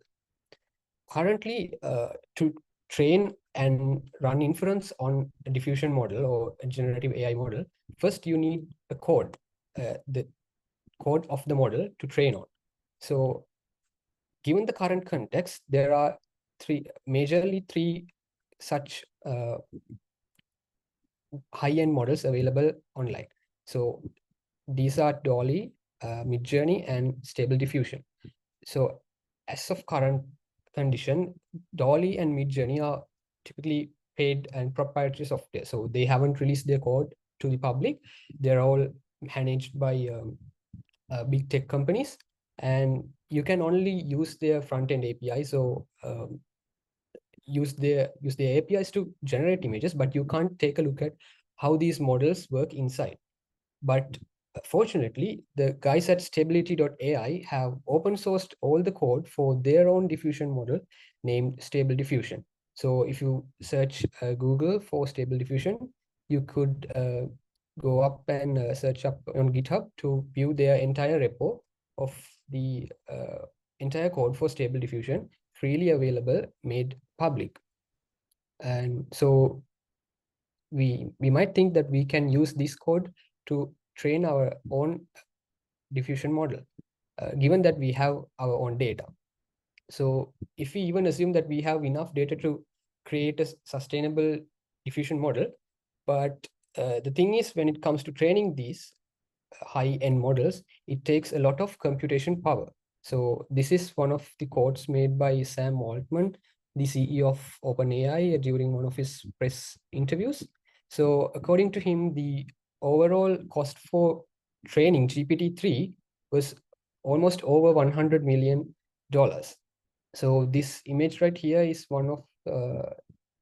Speaker 5: Currently, to train and run inference on a diffusion model or a generative AI model, first you need a code, the code of the model to train on. So given the current context, there are majorly three such high-end models available online. So these are Dolly, Midjourney, and Stable Diffusion. So as of current condition, Dolly and Midjourney are typically paid and proprietary software. So they haven't released their code to the public. They're all managed by big tech companies. and you can only use their front-end API. So use their APIs to generate images, but you can't take a look at how these models work inside. But fortunately, the guys at stability.ai have open sourced all the code for their own diffusion model named Stable Diffusion. So if you search Google for Stable Diffusion, you could go up and search up on GitHub to view their entire repo of the entire code for Stable Diffusion, freely available, made public. And so we might think that we can use this code to train our own diffusion model, given that we have our own data. So if we even assume that we have enough data to create a sustainable diffusion model, but the thing is, when it comes to training these high-end models, it takes a lot of computation power. So this is one of the quotes made by Sam Altman, the CEO of OpenAI, during one of his press interviews. So according to him, the overall cost for training GPT-3 was almost over $100 million. So this image right here is one of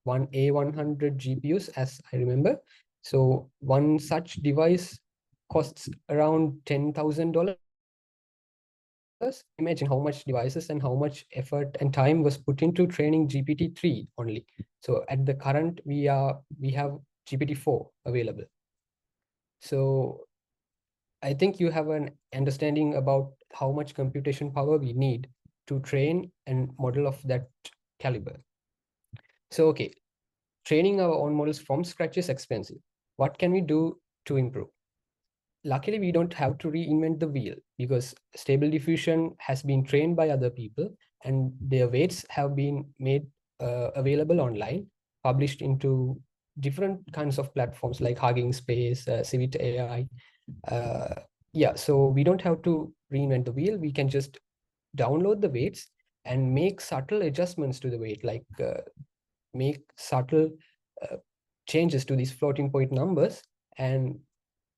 Speaker 5: one A100 GPUs, as I remember. So one such device costs around $10,000. Imagine how much devices and how much effort and time was put into training GPT-3 only. So at the current, we have GPT-4 available. So I think you have an understanding about how much computation power we need to train a model of that caliber. So, okay, training our own models from scratch is expensive. What can we do to improve? Luckily, we don't have to reinvent the wheel, because Stable Diffusion has been trained by other people and their weights have been made available online, published into different kinds of platforms like Hugging Space, Civit AI. Yeah, so we don't have to reinvent the wheel. We can just download the weights and make subtle adjustments to the weight, like make subtle changes to these floating point numbers and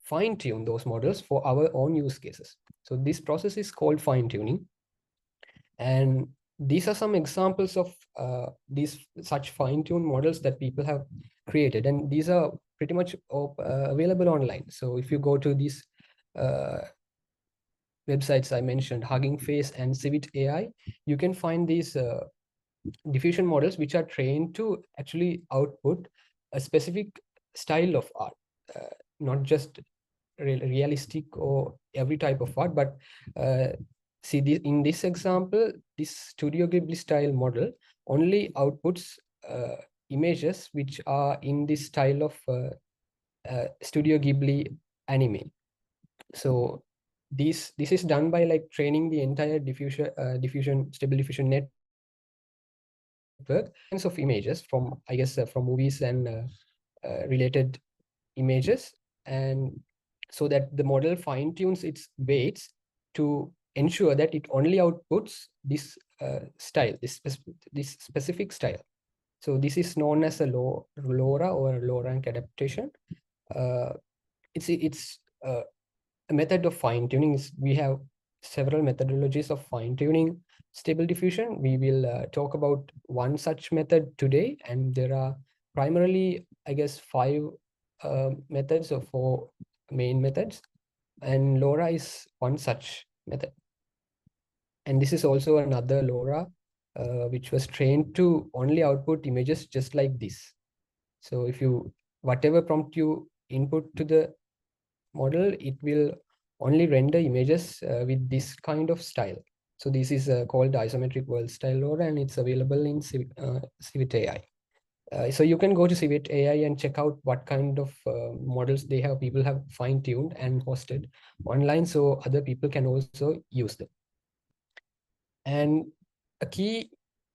Speaker 5: fine tune those models for our own use cases. So this process is called fine tuning. And these are some examples of these such fine tuned models that people have created. And these are pretty much available online. So if you go to these websites I mentioned, Hugging Face and Civit AI, you can find these diffusion models which are trained to actually output a specific style of art, not just realistic or every type of art, but see, in this example, this Studio Ghibli style model only outputs images which are in this style of Studio Ghibli anime. So this is done by like training the entire stable diffusion network of images from, I guess, from movies and related images, and so that the model fine tunes its weights to ensure that it only outputs this style, this specific style. So this is known as a LoRa or low rank adaptation. It's a method of fine tuning. We have several methodologies of fine tuning stable diffusion. We will talk about one such method today, and there are primarily, I guess, 5 methods or 4 main methods, and LoRa is one such method. And this is also another LoRa which was trained to only output images just like this. So if you, whatever prompt you input to the model, it will only render images with this kind of style. So this is called isometric world style LoRa, and it's available in Civit AI. So you can go to Civit AI and check out what kind of models they have. People have fine-tuned and hosted online, so other people can also use them. And a key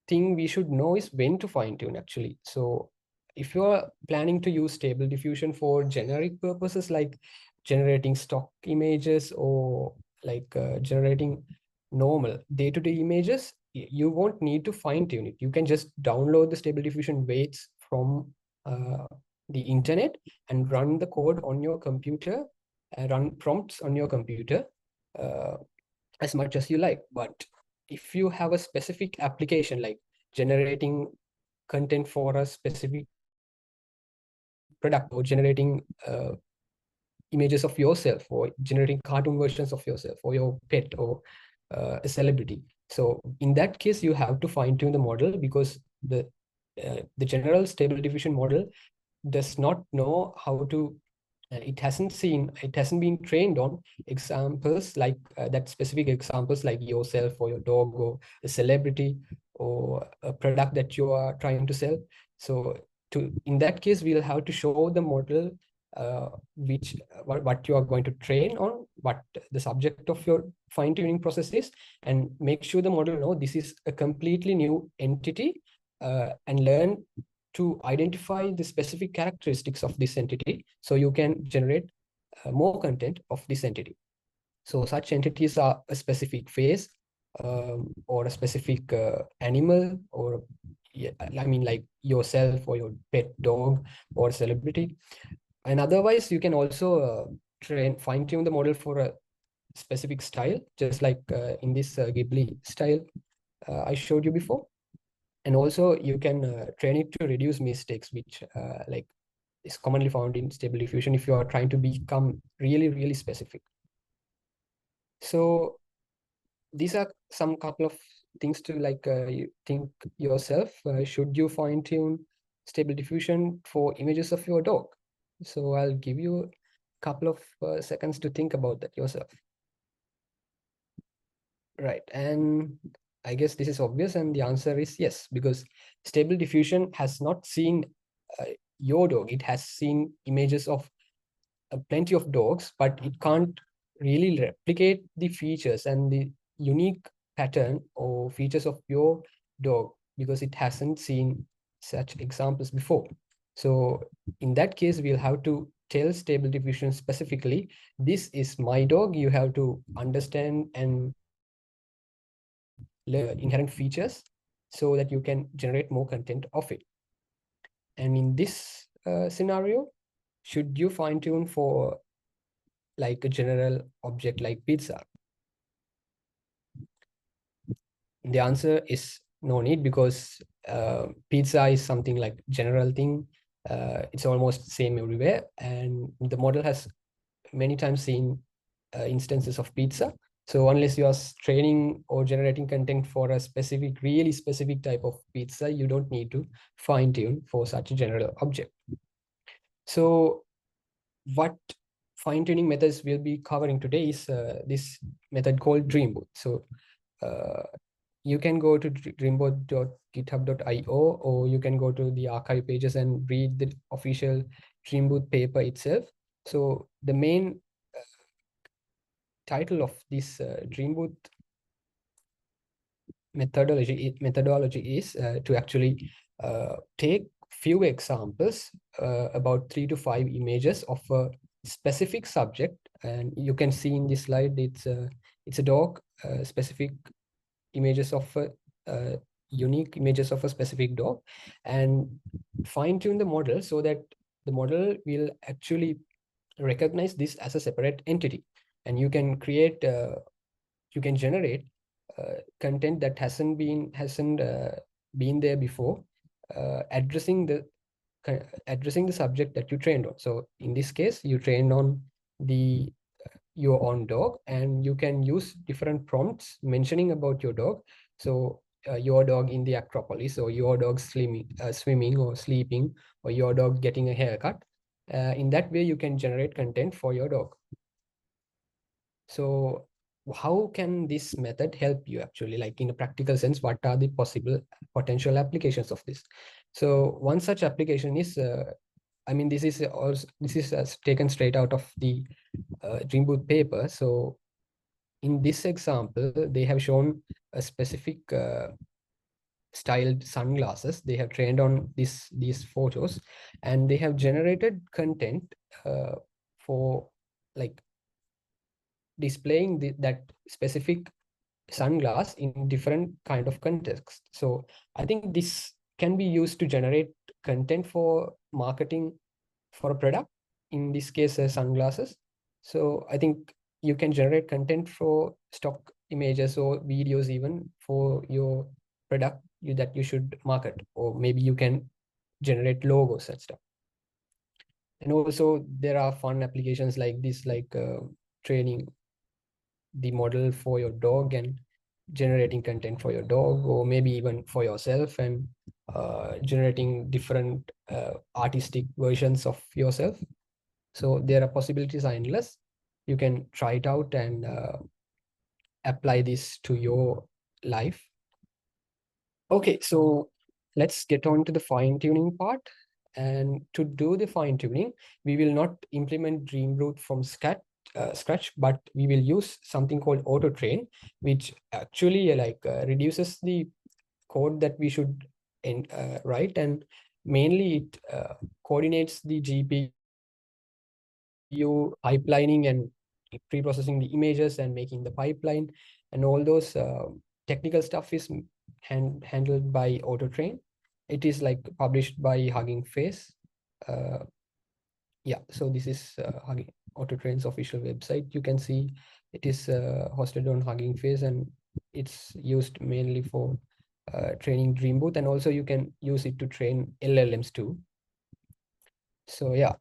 Speaker 5: thing we should know is when to fine-tune, actually. So if you're planning to use stable diffusion for generic purposes like generating stock images or like generating normal day-to-day images, you won't need to fine-tune it. You can just download the stable diffusion weights from the internet and run the code on your computer, run prompts on your computer. as much as you like. But if you have a specific application like generating content for a specific product, or generating images of yourself, or generating cartoon versions of yourself or your pet, or a celebrity, so in that case you have to fine tune the model, because the general stable diffusion model does not know how to it hasn't been trained on examples like that specific examples like yourself or your dog or a celebrity or a product that you are trying to sell. So in that case, we'll have to show the model what you are going to train on, what the subject of your fine-tuning process is, and make sure the model know this is a completely new entity, and learn to identify the specific characteristics of this entity, so you can generate more content of this entity. So such entities are a specific face, or a specific animal, or I mean like yourself or your pet dog or celebrity. And otherwise, you can also fine tune the model for a specific style, just like in this Ghibli style I showed you before. And also you can train it to reduce mistakes, which like is commonly found in stable diffusion if you are trying to become really, really specific. So these are some couple of things to like you think yourself, should you fine tune stable diffusion for images of your dog? So I'll give you a couple of seconds to think about that yourself. Right, and I guess this is obvious, and the answer is yes, because stable diffusion has not seen your dog. It has seen images of plenty of dogs, but it can't really replicate the features and the unique pattern or features of your dog, because it hasn't seen such examples before. So in that case, we'll have to tell stable diffusion specifically, this is my dog. You have to understand and learn inherent features so that you can generate more content of it. And in this scenario, should you fine tune for like a general object like pizza? The answer is no need, because pizza is something like general thing. It's almost same everywhere, and the model has many times seen instances of pizza. So unless you are training or generating content for a specific, really specific type of pizza, you don't need to fine tune for such a general object. So what fine tuning methods we'll be covering today is this method called Dreamboot. So you can go to dreamboot.github.io, or you can go to the archive pages and read the official Dreamboot paper itself. So the main title of this Dreamboot methodology is to actually take few examples, about 3 to 5 images of a specific subject, and you can see in this slide it's a dog, specific images of unique images of a specific dog, and fine tune the model so that the model will actually recognize this as a separate entity, and you can create you can generate content that hasn't been there before, addressing the subject that you trained on. So in this case, you trained on your own dog, and you can use different prompts mentioning about your dog. So your dog in the Acropolis, or your dog swimming or sleeping, or your dog getting a haircut. In that way, you can generate content for your dog. So how can this method help you actually, like in a practical sense? What are the possible potential applications of this? So one such application is, I mean, this is taken straight out of the Dreamboot paper. So in this example, they have shown a specific styled sunglasses. They have trained on these photos, and they have generated content for like displaying that specific sunglass in different kind of context. So I think this can be used to generate content for marketing for a product, in this case sunglasses. So I think you can generate content for stock images or videos even for your product that you should market, or maybe you can generate logos and stuff. And also there are fun applications like this, like training the model for your dog and generating content for your dog, or maybe even for yourself, and generating different artistic versions of yourself. So there are possibilities are endless. You can try it out and apply this to your life. Okay, so let's get on to the fine-tuning part. And to do the fine-tuning, we will not implement Dreamroot from scratch, but we will use something called auto train, which actually reduces the code that we should write, and mainly it coordinates the GPU pipelining and pre-processing the images and making the pipeline, and all those technical stuff is handled by AutoTrain. It is like published by Hugging Face. Yeah, so this is AutoTrain's official website. You can see it is hosted on Hugging Face, and it's used mainly for training Dreamboot, and also you can use it to train LLMs too. So yeah,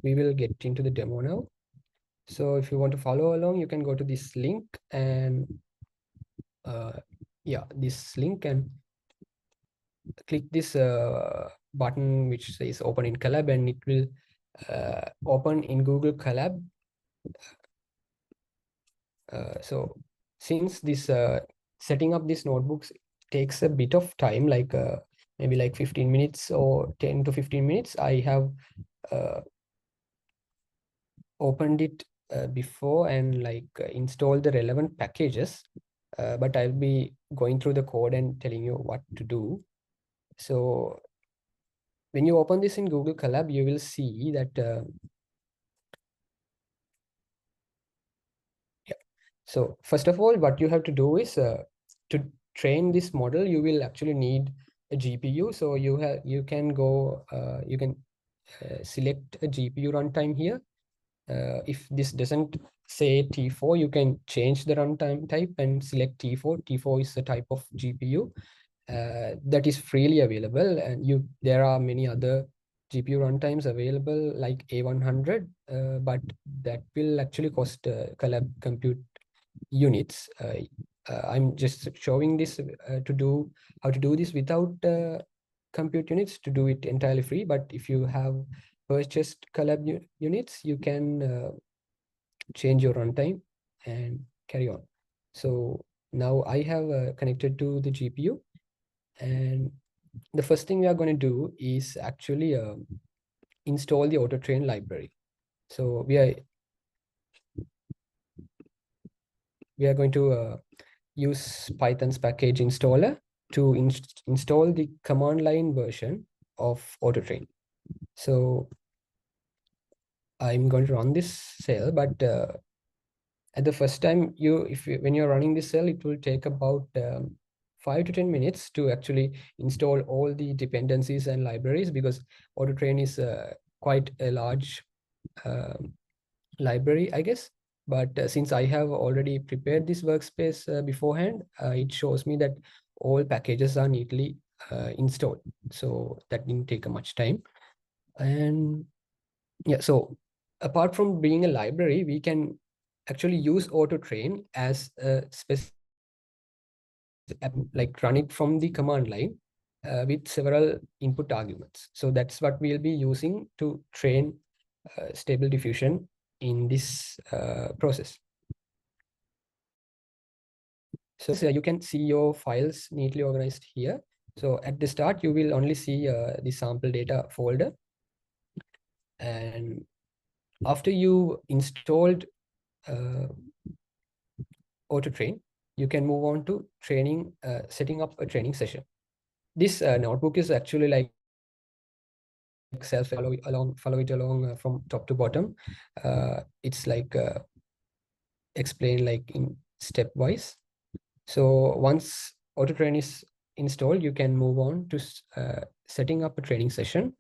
Speaker 5: we will get into the demo now. So if you want to follow along, you can go to this link, and yeah, this link, and click this button which says open in Colab, and it will open in Google Colab. So since this setting up these notebooks takes a bit of time, like maybe like 15 minutes or 10 to 15 minutes, I have opened it before and installed the relevant packages, but I'll be going through the code and telling you what to do. So when you open this in Google Colab, you will see that yeah. So first of all, what you have to do is to train this model, you will actually need a GPU. So you can go select a GPU runtime here. If this doesn't say T4, you can change the runtime type and select T4. T4 is the type of GPU that is freely available, and there are many other GPU runtimes available like A100, but that will actually cost Colab compute units. I'm just showing this to do how to do this without compute units, to do it entirely free. But if you have purchased Colab units, you can change your runtime and carry on. So now I have connected to the GPU, and the first thing we are going to do is actually install the AutoTrain library. So we are going to use Python's package installer to install the command line version of AutoTrain. So I'm going to run this cell, but at the first time, when you're running this cell, it will take about 5 to 10 minutes to actually install all the dependencies and libraries, because AutoTrain is quite a large library, I guess. But since I have already prepared this workspace beforehand, it shows me that all packages are neatly installed. So that didn't take much time. And yeah, so apart from being a library, we can actually use AutoTrain as a specific, like run it from the command line with several input arguments. So that's what we'll be using to train Stable Diffusion in this process. So you can see your files neatly organized here. So at the start, you will only see the sample data folder. And after you installed AutoTrain, you can move on to training, setting up a training session. This notebook is actually like follow it along from top to bottom. It's like explained like in stepwise. So once AutoTrain is installed, you can move on to setting up a training session.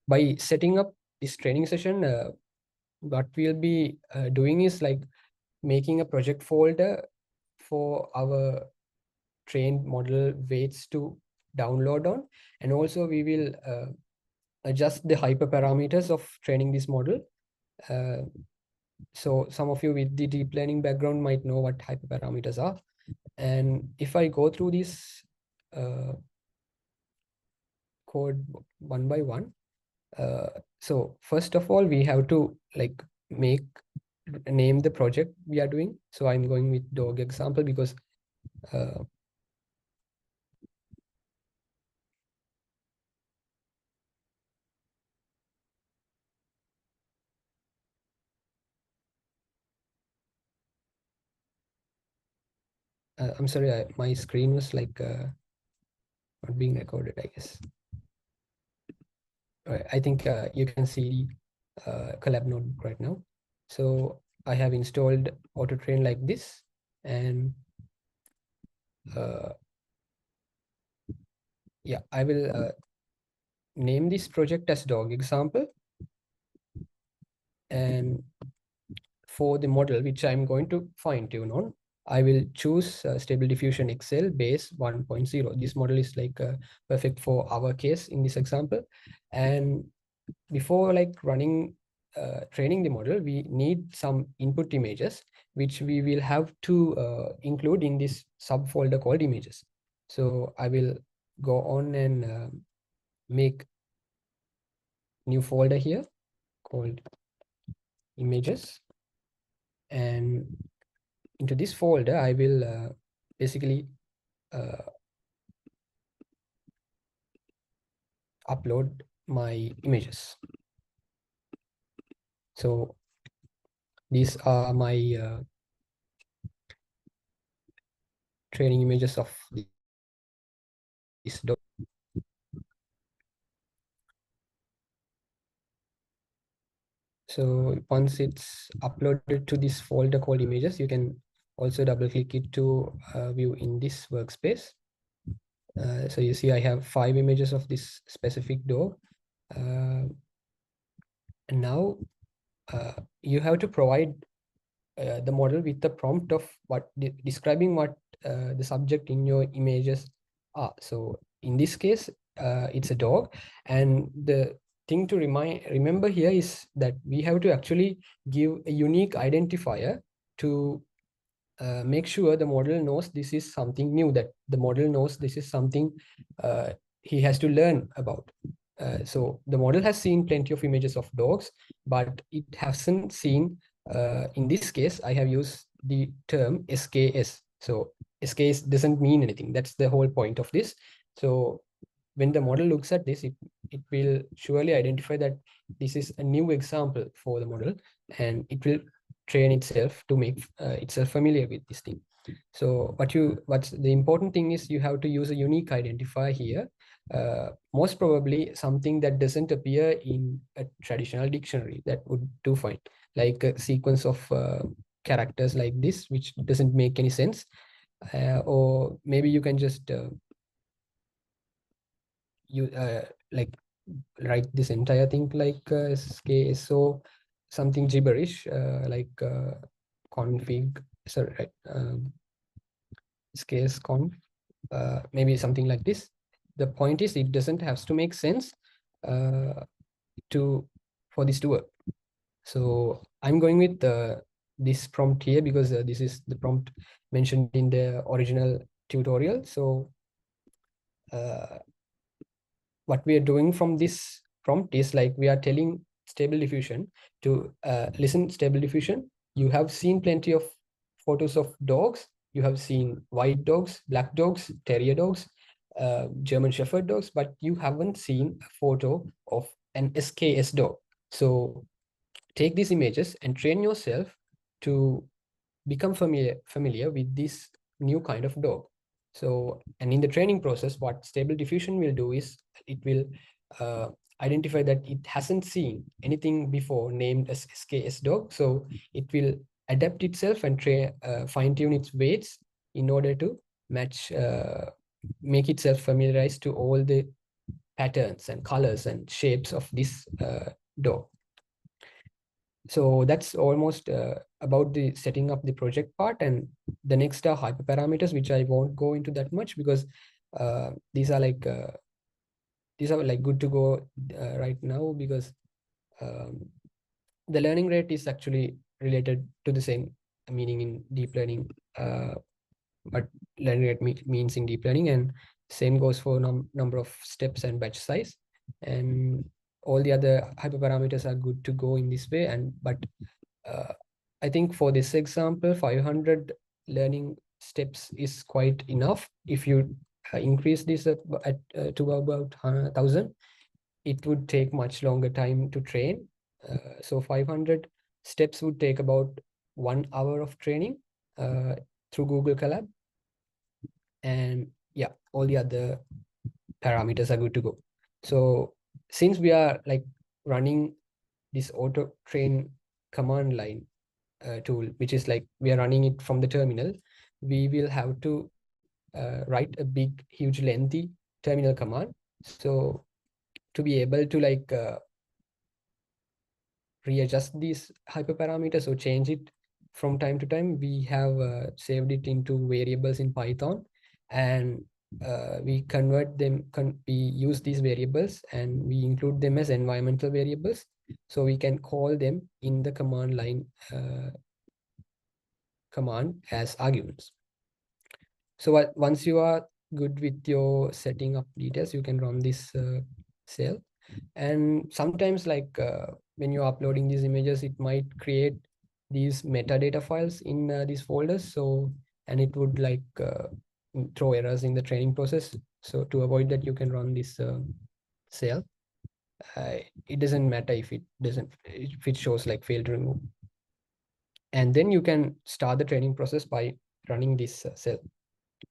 Speaker 5: By setting up this training session, what we'll be doing is like making a project folder for our trained model weights to download on, and also we will adjust the hyperparameters of training this model. So some of you with the deep learning background might know what hyperparameters are. And if I go through this code one by one, so first of all, we have to like name the project we are doing. So I'm going with dog example because I'm sorry, my screen was like not being recorded, I guess. I think you can see collab notebook right now. So I have installed AutoTrain like this, and yeah, I will name this project as dog example. And for the model, which I'm going to fine tune on, I will choose Stable Diffusion XL base 1.0. This model is like perfect for our case in this example. And before like running training the model, we need some input images, which we will have to include in this subfolder called images. So I will go on and make new folder here called images. And into this folder, I will basically upload my images. So these are my training images of this dog. So once it's uploaded to this folder called images, you can also double click it to view in this workspace. So you see I have 5 images of this specific dog. And now you have to provide the model with the prompt of describing what the subject in your images are. So in this case, it's a dog, and the thing to remember here is that we have to actually give a unique identifier to make sure the model knows this is something new, that the model knows this is something he has to learn about. So the model has seen plenty of images of dogs, but it hasn't seen, in this case, I have used the term SKS. So SKS doesn't mean anything. That's the whole point of this. So when the model looks at this, it will surely identify that this is a new example for the model, and it will train itself to make itself familiar with this thing. So what's the important thing is you have to use a unique identifier here, most probably something that doesn't appear in a traditional dictionary. That would do fine, like a sequence of characters like this, which doesn't make any sense. Or maybe you can just like write this entire thing like so something gibberish like config, sorry, right, scase conf, maybe something like this. The point is it doesn't have to make sense for this to work. So I'm going with this prompt here because this is the prompt mentioned in the original tutorial. So what we are doing from this prompt is like we are telling Stable Diffusion to listen, Stable Diffusion, you have seen plenty of photos of dogs. You have seen white dogs, black dogs, terrier dogs, German Shepherd dogs, but you haven't seen a photo of an SKS dog. So take these images and train yourself to become familiar with this new kind of dog. So, and in the training process, what Stable Diffusion will do is it will identify that it hasn't seen anything before named as SKS dog. So it will adapt itself and fine tune its weights in order to match, make itself familiarized to all the patterns and colors and shapes of this dog. So that's almost about the setting up the project part. And the next are hyperparameters, which I won't go into that much because these are like good to go right now, because um, the learning rate is actually related to the same meaning in deep learning, what learning rate means in deep learning, and same goes for number of steps and batch size, and all the other hyperparameters are good to go in this way. And but I think for this example, 500 learning steps is quite enough. If you increase this to about 1,000, it would take much longer time to train. So 500 steps would take about 1 hour of training through Google Colab. And yeah, all the other parameters are good to go. So since we are like running this auto train command line tool, which is like we are running it from the terminal, we will have to write a big, huge, lengthy terminal command. So to be able to like readjust these hyperparameters or change it from time to time, we have saved it into variables in Python, and we convert them, we use these variables and we include them as environmental variables, so we can call them in the command line command as arguments. So once you are good with your setting up details, you can run this cell. And sometimes like when you're uploading these images, it might create these metadata files in these folders. So, and it would like throw errors in the training process. So to avoid that, you can run this cell. It doesn't matter if it shows like failed to remove. And then you can start the training process by running this cell.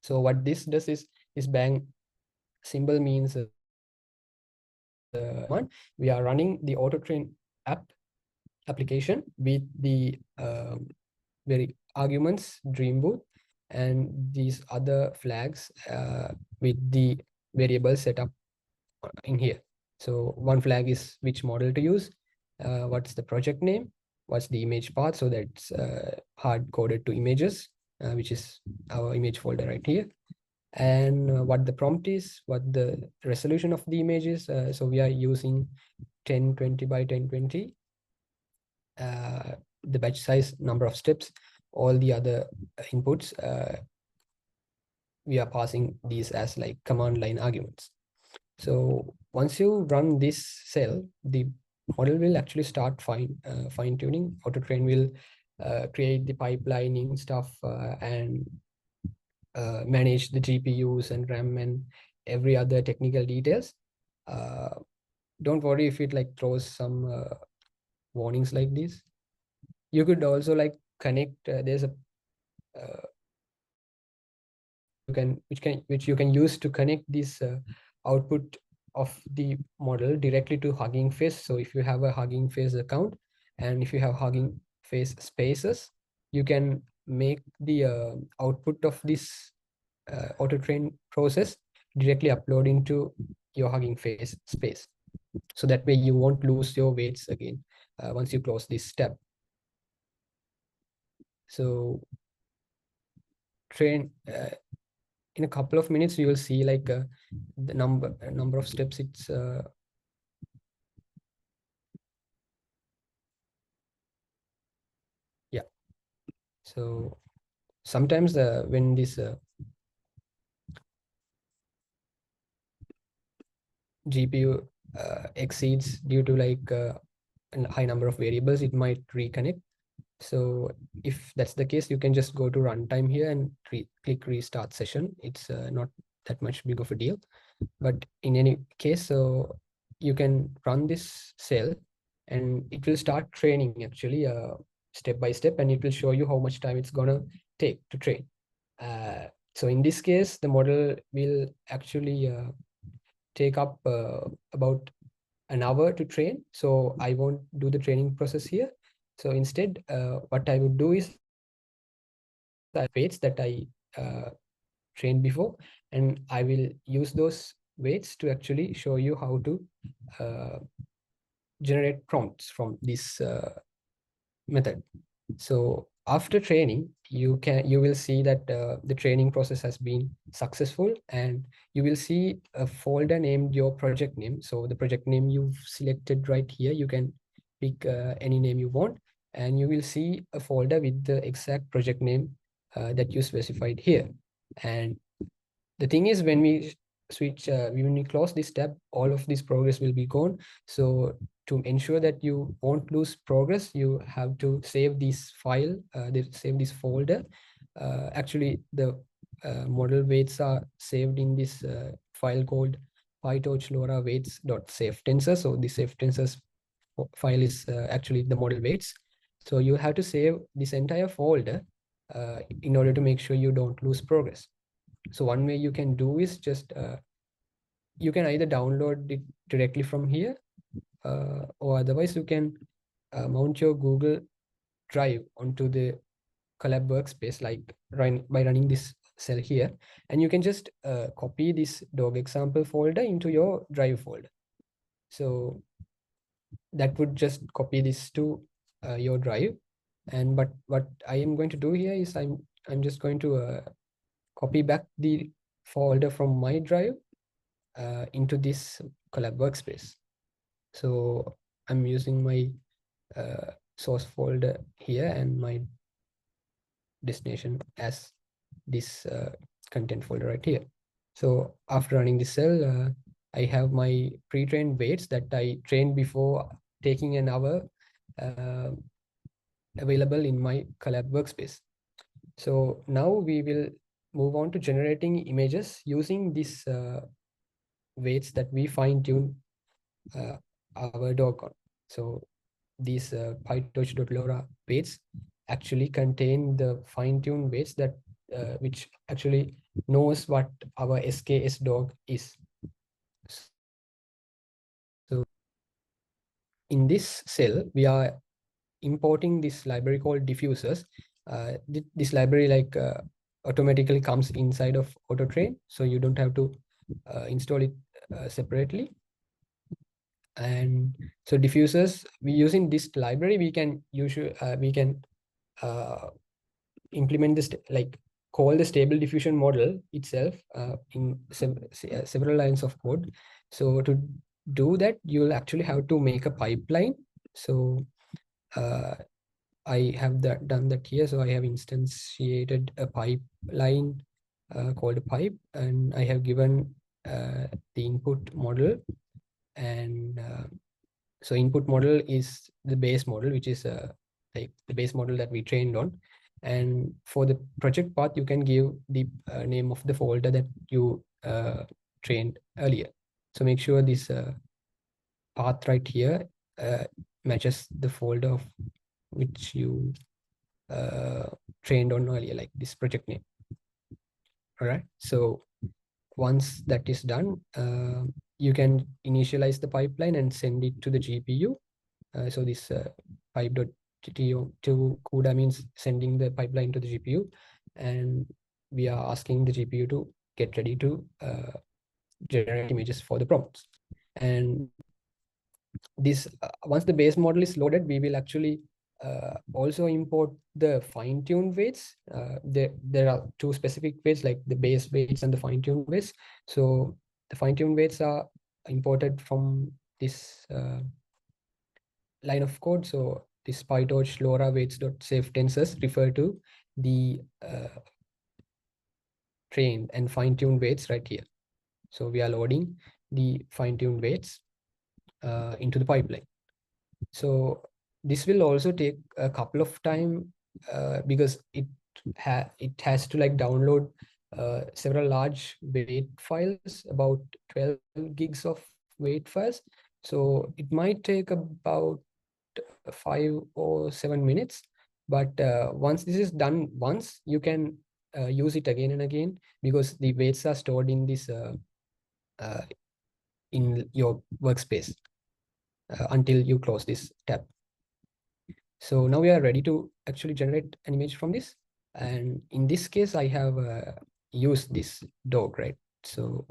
Speaker 5: So what this does is bang symbol means we are running the auto train application with the very arguments dream booth and these other flags with the variables set up in here. So one flag is which model to use, what's the project name, what's the image path, so that's hard coded to images, which is our image folder right here, and what the prompt is, what the resolution of the image is. So we are using 1020 by 1020, the batch size, number of steps, all the other inputs, we are passing these as like command line arguments. So once you run this cell, the model will actually start fine tuning. Autotrain will create the pipelining stuff and manage the GPUs and RAM and every other technical details. Don't worry if it like throws some warnings like this. You could also like connect, there's a which you can use to connect this output of the model directly to Hugging Face. So if you have a Hugging Face account and if you have Hugging Face spaces, you can make the output of this auto train process directly upload into your Hugging Face space. So that way you won't lose your weights again once you close this tab. So train in a couple of minutes you will see like the number of steps it's yeah. So sometimes when this GPU exceeds due to like a high number of variables, it might reconnect. So if that's the case, you can just go to runtime here and click restart session. It's not that much big of a deal, but in any case, so you can run this cell and it will start training actually step by step, and it will show you how much time it's gonna take to train. So in this case, the model will actually take up about an hour to train. So I won't do the training process here. So instead, what I would do is the weights that I trained before, and I will use those weights to actually show you how to generate prompts from this method. So after training, you will see that the training process has been successful, and you will see a folder named your project name. So the project name you've selected right here, you can pick any name you want, and you will see a folder with the exact project name that you specified here. And the thing is, when we switch, when we close this tab, all of this progress will be gone. So to ensure that you won't lose progress, you have to save this file, save this folder. Actually, the model weights are saved in this file called PyTorch LoRa weights.safetensor. So the safetensors file is actually the model weights. So you have to save this entire folder in order to make sure you don't lose progress. So one way you can do is just you can either download it directly from here, or otherwise you can mount your Google Drive onto the collab workspace, like by running this cell here, and you can just copy this dog example folder into your Drive folder. So that would just copy this to your Drive. And but what I am going to do here is I'm just going to copy back the folder from my Drive into this collab workspace. So I'm using my source folder here and my destination as this content folder right here. So after running this cell, I have my pre-trained weights that I trained before taking an hour available in my collab workspace. So now we will move on to generating images using this weights that we fine-tune our dog on. So these PyTorch.LoRa weights actually contain the fine-tuned weights that which actually knows what our SKS dog is. So in this cell, we are importing this library called diffusers. This library automatically comes inside of AutoTrain, so you don't have to install it separately. And so diffusers, we using this library, we can implement this, like call the stable diffusion model itself in several lines of code. So to do that, you'll actually have to make a pipeline. So I have done that here. So I have instantiated a pipeline called a pipe, and I have given the input model. And so input model is the base model, which is like the base model that we trained on. And for the project path, you can give the name of the folder that you trained earlier. So make sure this path right here matches the folder of which you trained on earlier, like this project name. All right. So once that is done, you can initialize the pipeline and send it to the GPU. So this pipe.to CUDA means sending the pipeline to the GPU, and we are asking the GPU to get ready to generate images for the prompts. And this once the base model is loaded, we will actually also import the fine-tuned weights. There are two specific weights, like the base weights and the fine-tuned weights. So the fine-tuned weights are imported from this line of code. So this PyTorch LoRa weights.safetensors refer to the trained and fine-tuned weights right here. So we are loading the fine-tuned weights into the pipeline. So this will also take a couple of time because it has to like download several large weight files, about 12 gigs of weight files. So it might take about 5 or 7 minutes. But once this is done once, you can use it again and again, because the weights are stored in this in your workspace until you close this tab. So now we are ready to actually generate an image from this. And in this case, I have used this dog, right? So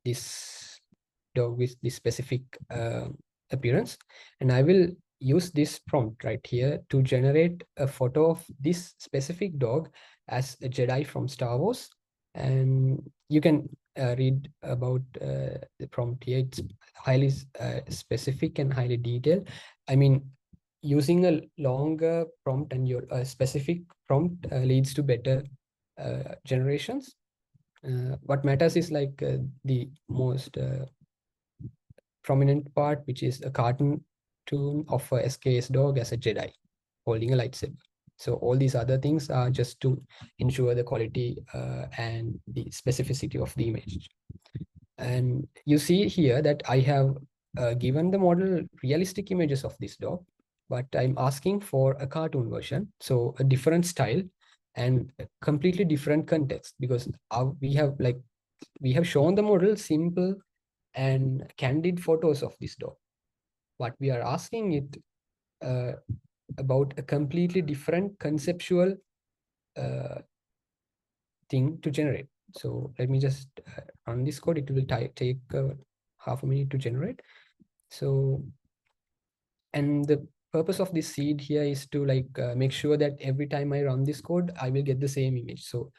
Speaker 5: this dog with this specific appearance, and I will use this prompt right here to generate a photo of this specific dog as a Jedi from Star Wars. And you can read about the prompt here. It's highly specific and highly detailed. I mean, using a longer prompt and your specific prompt leads to better generations. What matters is like the most prominent part, which is a cartoon of a SKS dog as a Jedi holding a lightsaber. So all these other things are just to ensure the quality and the specificity of the image. And you see here that I have given the model realistic images of this dog, but I'm asking for a cartoon version. So a different style and a completely different context, because we have shown the model simple and candid photos of this dog. What we are asking it about a completely different conceptual thing to generate. So let me just run this code. It will take half a minute to generate. So, and the purpose of this seed here is to make sure that every time I run this code, I will get the same image. So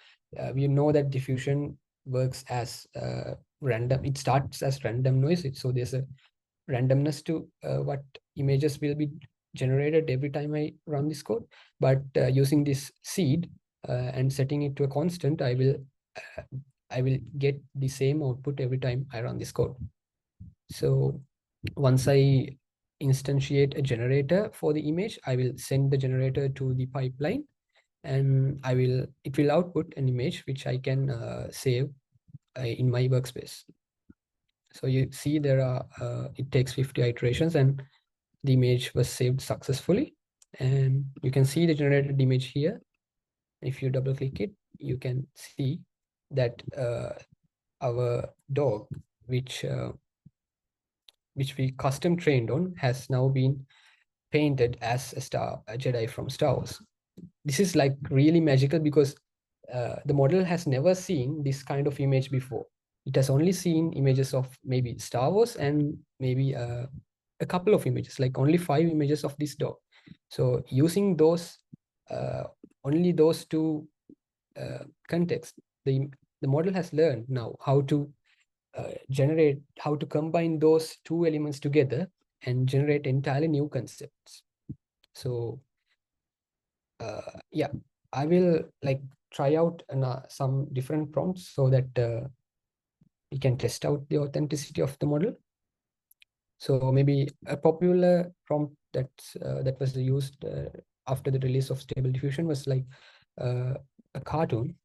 Speaker 5: we know that diffusion works as random. It starts as random noise. So there's a randomness to what images will be generated every time I run this code. But using this seed and setting it to a constant, I will get the same output every time I run this code. So once I instantiate a generator for the image, I will send the generator to the pipeline, and it will output an image which I can save in my workspace. So you see there are it takes 50 iterations and the image was saved successfully. And you can see the generated image here. If you double click it, you can see that our dog, which we custom trained on, has now been painted as a Jedi from Star Wars. This is like really magical because the model has never seen this kind of image before. It has only seen images of maybe Star Wars and maybe a couple of images, like only 5 images of this dog. So using those, only those two contexts, the model has learned now how to how to combine those two elements together and generate entirely new concepts. So yeah, I will try out some different prompts so that we can test out the authenticity of the model. So maybe a popular prompt that was used after the release of Stable Diffusion was like a cartoon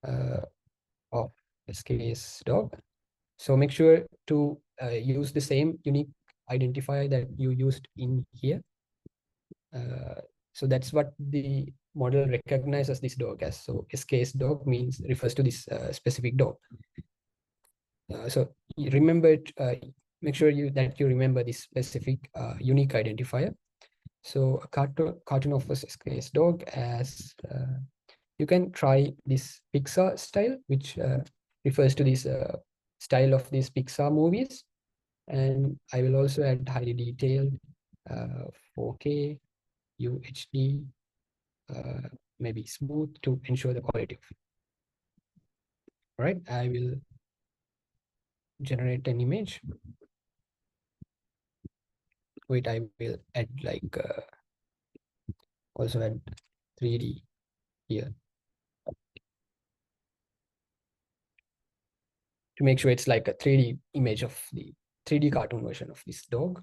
Speaker 5: of SKS dog. So make sure to use the same unique identifier that you used in here. So that's what the model recognizes this dog as. So SKS dog refers to this specific dog. So you remember it, make sure that you remember this specific unique identifier. So a cartoon of a SKS dog, as you can try this Pixar style, which refers to this style of these Pixar movies. And I will also add highly detailed 4K, UHD, maybe smooth to ensure the quality of it. All right, I will generate an image. Wait, I will add also add 3D here to make sure it's like a 3D image of the 3D cartoon version of this dog.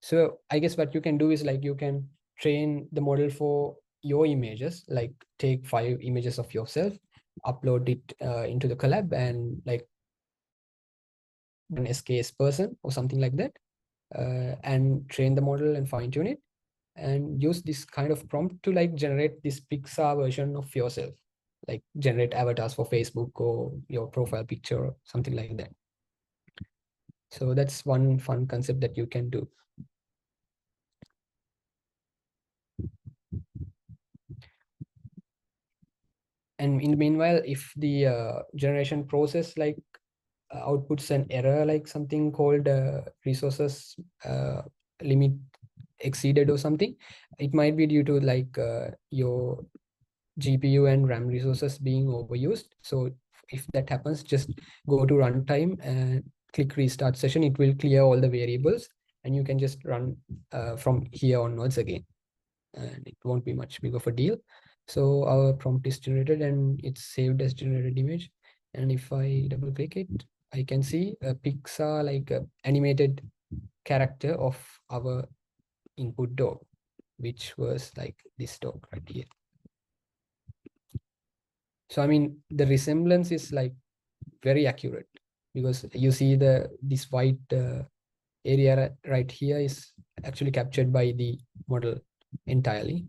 Speaker 5: So I guess what you can do is you can train the model for your images, take 5 images of yourself, upload it into the collab, and an SKS person or something like that, and train the model and fine tune it, and use this kind of prompt to generate this Pixar version of yourself, generate avatars for Facebook or your profile picture or something like that. So that's one fun concept that you can do. And in the meanwhile, if the generation process outputs an error, like something called resources limit exceeded or something. It might be due to like your GPU and RAM resources being overused. So if that happens, just go to runtime and click restart session. It will clear all the variables and you can just run from here onwards again. And it won't be much big of a deal. So our prompt is generated and it's saved as generated image. And if I double click it, I can see a Pixar like a animated character of our input dog, which was like this dog right here. So I mean, the resemblance is like very accurate because you see this white area right here is actually captured by the model entirely.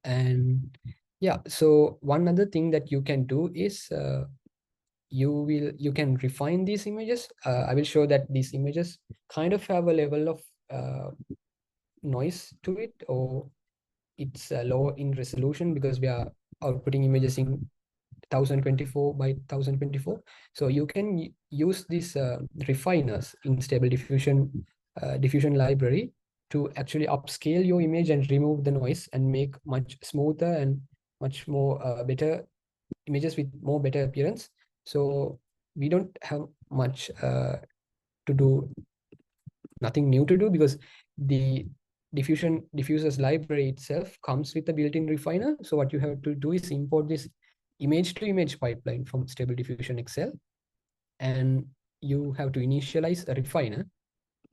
Speaker 5: And yeah, so one other thing that you can do is you can refine these images. I will show that these images kind of have a level of noise to it, or it's low in resolution because we are outputting images in 1024 by 1024. So you can use these refiners in Stable Diffusion library to actually upscale your image and remove the noise and make much smoother and much more better images with more better appearance. So we don't have much to do, nothing new to do, because the diffusers library itself comes with a built-in refiner. So what you have to do is import this image to image pipeline from Stable Diffusion XL, and you have to initialize a refiner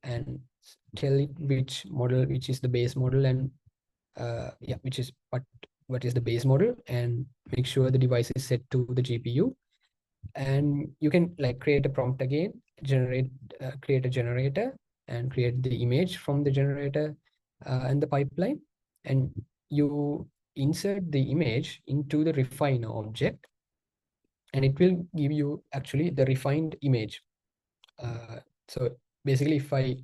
Speaker 5: and tell it which model, which is the base model, and yeah, which is what is the base model, and make sure the device is set to the GPU. And you can like create a prompt again, create a generator and create the image from the generator and the pipeline, and you insert the image into the refiner object, and it will give you actually the refined image. So basically, if I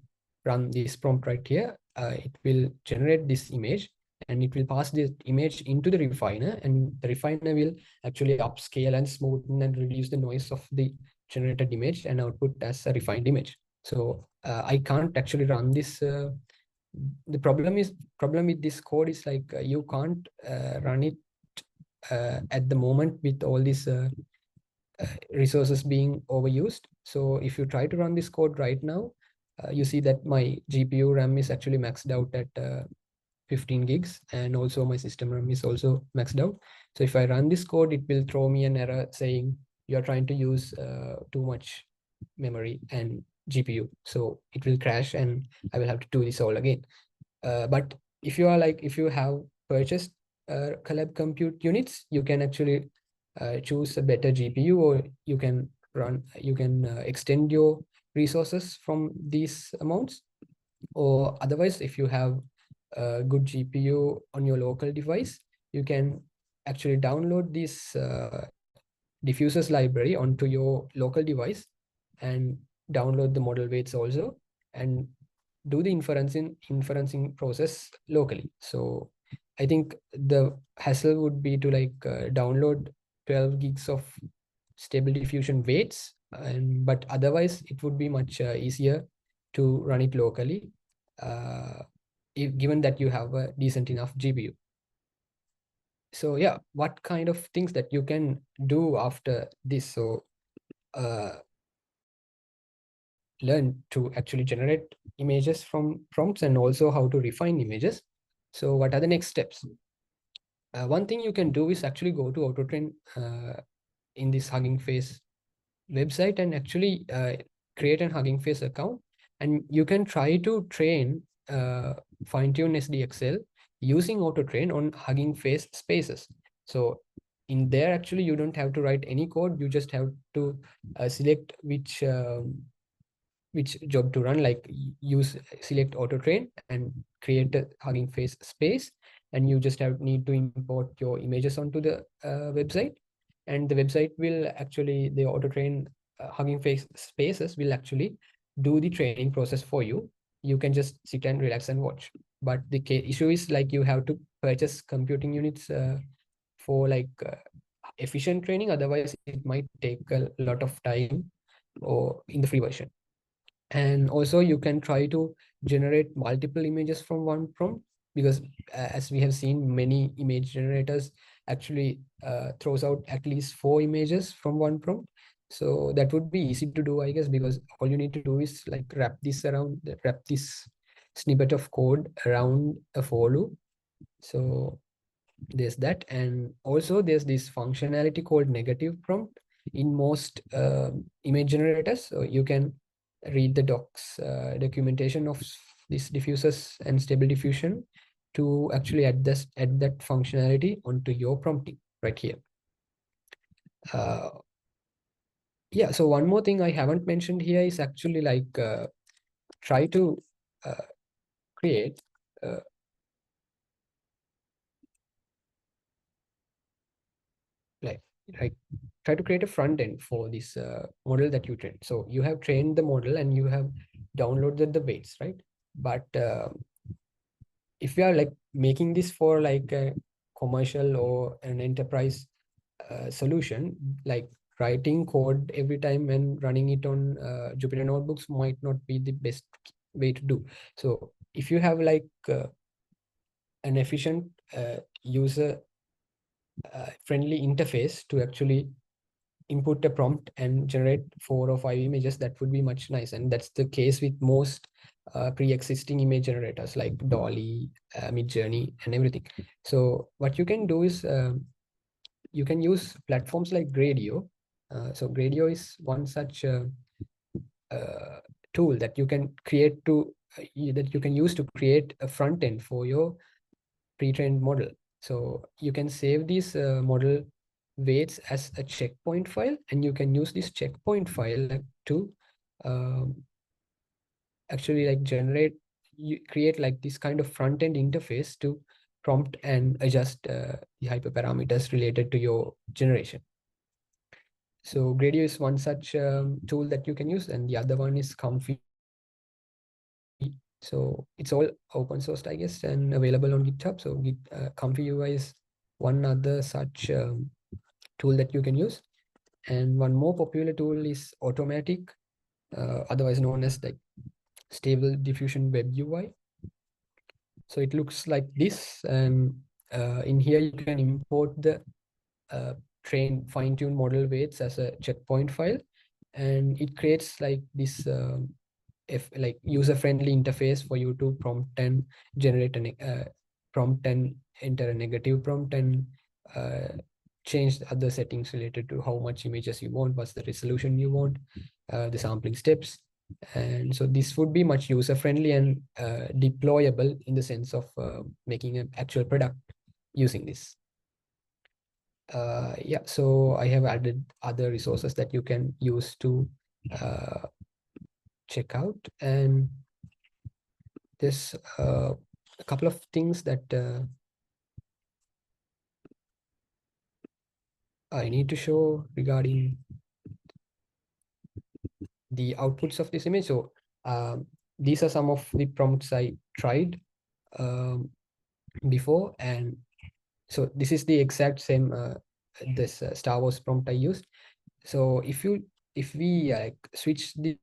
Speaker 5: run this prompt right here, it will generate this image and it will pass this image into the refiner, and the refiner will actually upscale and smoothen and reduce the noise of the generated image and output as a refined image. So I can't actually run this. The problem with this code is like you can't run it at the moment with all these resources being overused. So if you try to run this code right now, you see that my GPU RAM is actually maxed out at 15 gigs, and also my system RAM is also maxed out. So if I run this code, it will throw me an error saying you're trying to use too much memory and GPU. So it will crash and I will have to do this all again. But if you have purchased collab compute units, you can actually choose a better GPU, or you can extend your resources from these amounts. Or otherwise, if you have a good GPU on your local device, you can actually download this diffusers library onto your local device and download the model weights also, and do the inferencing process locally. So I think the hassle would be to like download 12 gigs of Stable Diffusion weights, but otherwise it would be much easier to run it locally, given that you have a decent enough GPU. So yeah, what kind of things that you can do after this? So learn to actually generate images from prompts and also how to refine images. So what are the next steps? One thing you can do is actually go to AutoTrain in this Hugging Face website and actually create an Hugging Face account, and you can try to train fine-tune SDXL using AutoTrain on Hugging Face spaces. So in there, actually, you don't have to write any code. You just have to select which job to run, like select AutoTrain and create a Hugging Face space, and you just need to import your images onto the website, and the website will actually, the AutoTrain Hugging Face spaces will actually do the training process for you. You can just sit and relax and watch. But the issue is like you have to purchase computing units for like efficient training. Otherwise, it might take a lot of time or in the free version. And also you can try to generate multiple images from one prompt, because as we have seen, many image generators actually throws out at least 4 images from one prompt. So that would be easy to do, I guess, because all you need to do is like wrap this snippet of code around a for loop. So there's that. And also there's this functionality called negative prompt in most image generators. So you can read the docs documentation of this diffusers and stable diffusion to actually add that functionality onto your prompting right here. Yeah, so one more thing I haven't mentioned here is actually like try to create like try to create a front end for this model that you trained. So you have trained the model and you have downloaded the weights, right? But if you are like making this for like a commercial or an enterprise solution, like writing code every time and running it on Jupyter notebooks might not be the best way to do. So if you have like an efficient user friendly interface to actually input a prompt and generate 4 or 5 images, that would be much nice. And that's the case with most pre-existing image generators like Dolly, Midjourney, and everything. So what you can do is you can use platforms like Gradio. So Gradio is one such tool that you can create that you can use to create a front end for your pre-trained model. So you can save this model weights as a checkpoint file, and you can use this checkpoint file to um, actually like create like this kind of front-end interface to prompt and adjust the hyperparameters related to your generation. So Gradio is one such tool that you can use, and the other one is Comfy. So it's all open sourced, I guess, and available on GitHub. So Comfy UI is one other such tool that you can use. And one more popular tool is Automatic, otherwise known as like Stable Diffusion Web UI. So it looks like this, and in here you can import the fine-tuned model weights as a checkpoint file, and it creates like this like user-friendly interface for you to prompt and generate a prompt and enter a negative prompt and change the other settings related to how much images you want, what's the resolution you want, the sampling steps. And so this would be much user-friendly and deployable in the sense of making an actual product using this. Yeah, so I have added other resources that you can use to check out, and there's a couple of things that I need to show regarding the outputs of this image. So these are some of the prompts I tried before, and so this is the exact same this Star Wars prompt I used. So if we switch this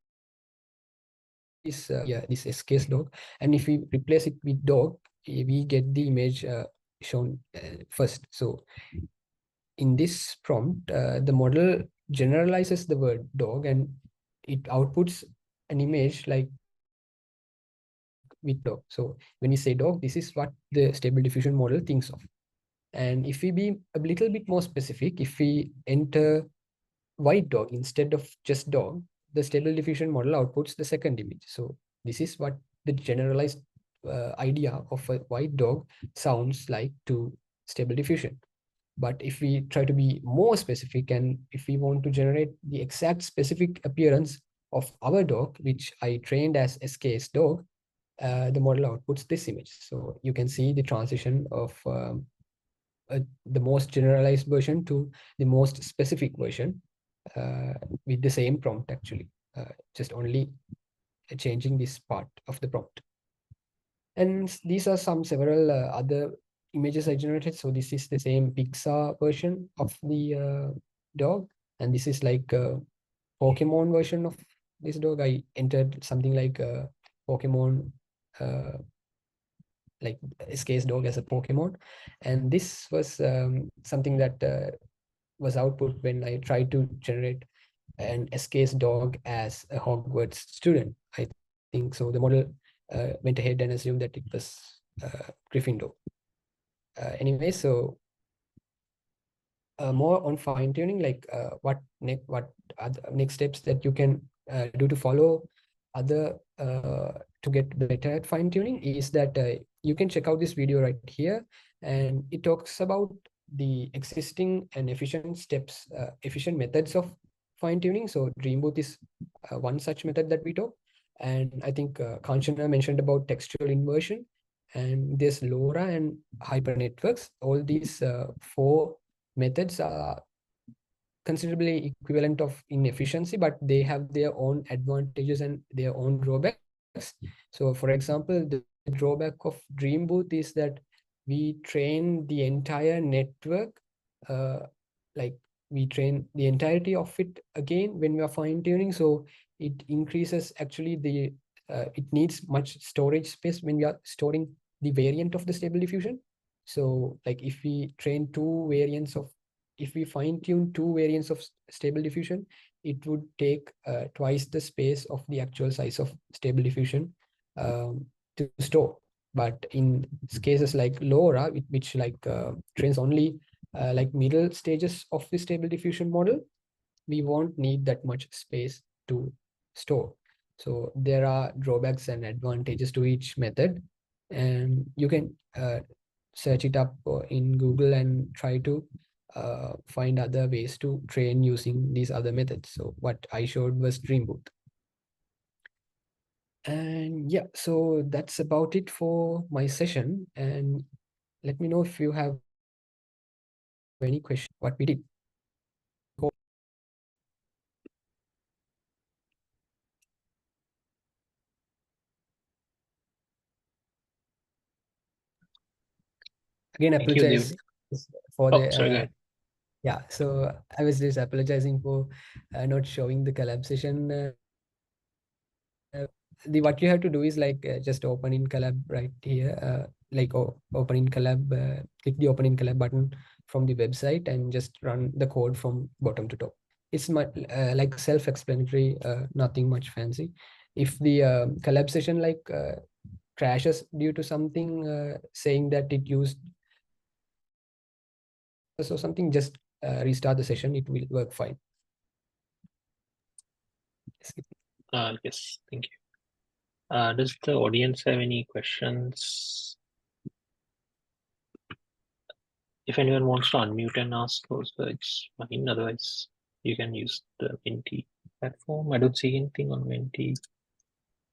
Speaker 5: SKS dog, and if we replace it with dog, we get the image shown first. So in this prompt, the model generalizes the word dog and it outputs an image like with dog. So when we say dog, this is what the stable diffusion model thinks of. And if we be a little bit more specific, if we enter white dog instead of just dog, the stable diffusion model outputs the second image. So this is what the generalized idea of a white dog sounds like to stable diffusion. But if we try to be more specific, and if we want to generate the exact specific appearance of our dog, which I trained as SKS dog, the model outputs this image. So you can see the transition of the most generalized version to the most specific version with the same prompt, actually, just only changing this part of the prompt. And these are several other images I generated. So this is the same Pixar version of the dog, and this is like a Pokemon version of this dog, I entered something like Pokemon, like SK's dog as a Pokemon, and this was something that was output when I tried to generate an SK's dog as a Hogwarts student. I think so. The model went ahead and assumed that it was Gryffindor. Anyway, so more on fine tuning, like what are the next steps that you can do to follow other to get better at fine tuning is that you can check out this video right here, and it talks about the existing and efficient steps, efficient methods of fine tuning. So Dreambooth is one such method that we talk, and I think Kanchana mentioned about textual inversion, and there's LoRa and hyper networks. All these four methods are considerably equivalent of inefficiency, but they have their own advantages and their own drawbacks. So for example, the drawback of Dreambooth is that we train the entire network, like we train the entirety of it again when we are fine tuning. So it increases actually the, it needs much storage space when we are storing the variant of the stable diffusion. So like if we train if we fine tune two variants of stable diffusion, it would take twice the space of the actual size of stable diffusion to store. But in cases like LoRa, which like trains only like middle stages of the stable diffusion model, we won't need that much space to store. So there are drawbacks and advantages to each method, and you can search it up in Google and try to find other ways to train using these other methods. So what I showed was Dreambooth. And yeah, so that's about it for my session. And let me know if you have any questions, what we did. Again,
Speaker 2: Thank you,
Speaker 5: apologize
Speaker 2: Devani.
Speaker 5: for
Speaker 2: Oh, sorry, go
Speaker 5: the
Speaker 2: ahead.
Speaker 5: yeah, so I was just apologizing for not showing the collab session. What you have to do is like just open in collab right here, like open in collab, click the open in collab button from the website and just run the code from bottom to top. It's like self-explanatory, nothing much fancy. If the collab session like crashes due to something saying that it used or something, just restart the session, it will work fine.
Speaker 2: Yes, thank you. Does the audience have any questions? If anyone wants to unmute and ask also, it's fine. Otherwise, you can use the Menti platform. I don't see anything on Menti.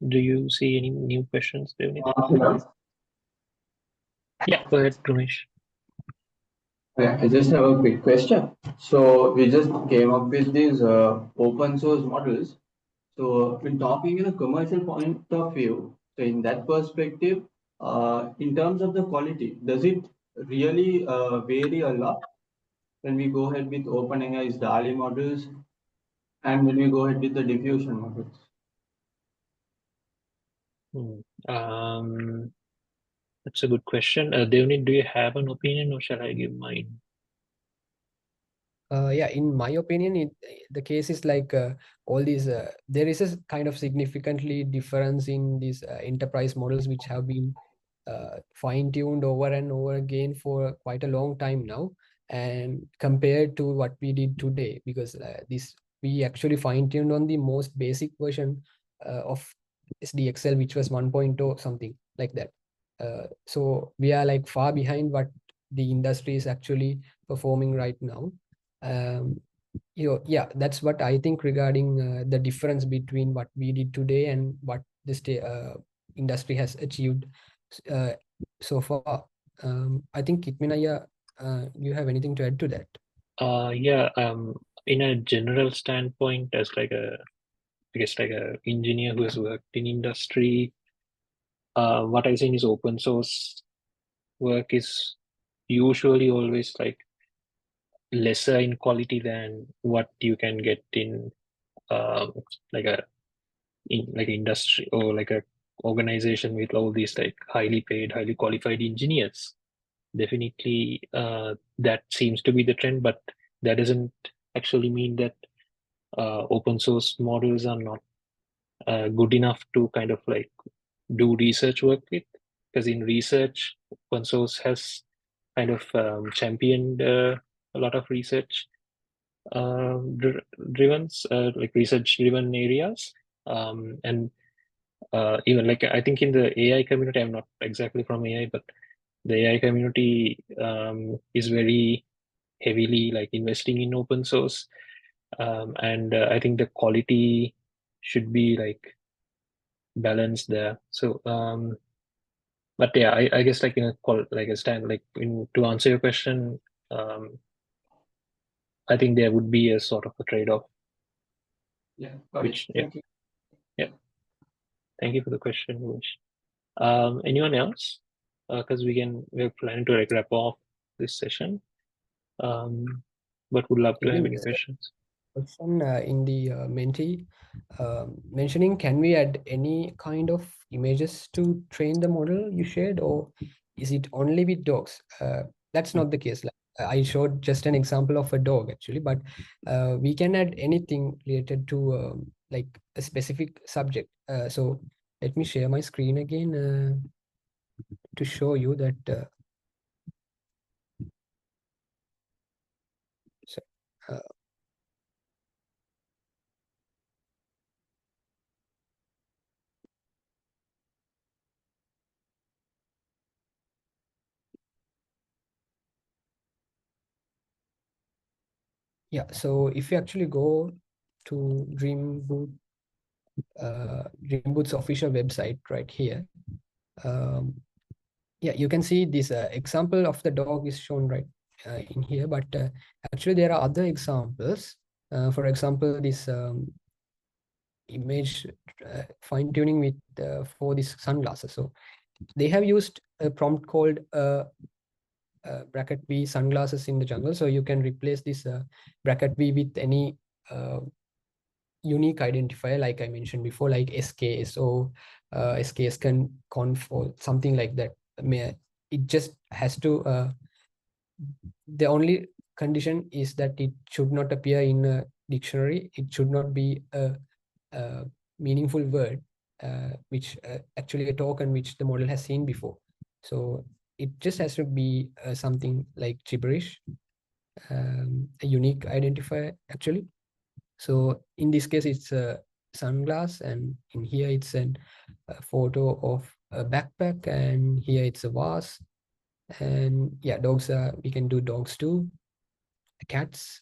Speaker 2: Do you see any new questions, Devani? Yeah, go ahead, Ramesh.
Speaker 6: Yeah, I just have a quick question. So we just came up with these open source models. So when talking in a commercial point of view, so in that perspective, in terms of the quality, does it really vary a lot when we go ahead with OpenAI's DALI models and when we go ahead with the diffusion models?
Speaker 2: That's a good question. Devani, do you have an opinion or shall I give mine?
Speaker 5: Yeah, in my opinion, the case is like all these, there is a kind of significantly difference in these enterprise models which have been fine-tuned over and over again for quite a long time now, and compared to what we did today, because we actually fine-tuned on the most basic version of SDXL, which was 1.0 something like that. So we are like far behind what the industry is actually performing right now. Yeah, that's what I think regarding the difference between what we did today and what this industry has achieved so far. I think Kitminaya, you have anything to add to that?
Speaker 2: Yeah, in a general standpoint, as like a, I guess like a engineer who has worked in industry, what I think is open source work is usually always like lesser in quality than what you can get in like a in like industry or like a organization with all these like highly paid, highly qualified engineers. Definitely, that seems to be the trend, but that doesn't actually mean that open source models are not good enough to kind of like do research work with. Because in research, open source has kind of championed a lot of research driven, like research driven areas. And even like I think in the AI community, I'm not exactly from AI, but the AI community is very heavily like investing in open source. And I think the quality should be like balanced there. So, but yeah, I guess like in a like a stand like in to answer your question, I think there would be a sort of a trade-off.
Speaker 6: Yeah, got it.
Speaker 2: Which
Speaker 6: Thank you.
Speaker 2: yeah. Thank you for the question, Wish. Anyone else? Because we're planning to like wrap off this session. But would love to have
Speaker 5: Kevin,
Speaker 2: any questions.
Speaker 5: question in the Menti mentioning, can we add any kind of images to train the model you shared, or is it only with dogs? That's not the case. Like, I showed just an example of a dog actually, but we can add anything related to like a specific subject. So let me share my screen again to show you that. So, uh, yeah, so if you actually go to Dreamboot's official website right here, yeah, you can see this example of the dog is shown right in here, but actually there are other examples. For example, this image fine tuning with for these sunglasses. So they have used a prompt called bracket V sunglasses in the jungle. So you can replace this bracket V with any unique identifier, like I mentioned before, like SKS or SKS conf or something like that. It just has to, the only condition is that it should not appear in a dictionary. It should not be a meaningful word, which actually a token which the model has seen before. So it just has to be something like gibberish, a unique identifier actually. So in this case, it's a sunglass, and in here it's a photo of a backpack, and here it's a vase. And yeah, dogs are, we can do dogs too, cats,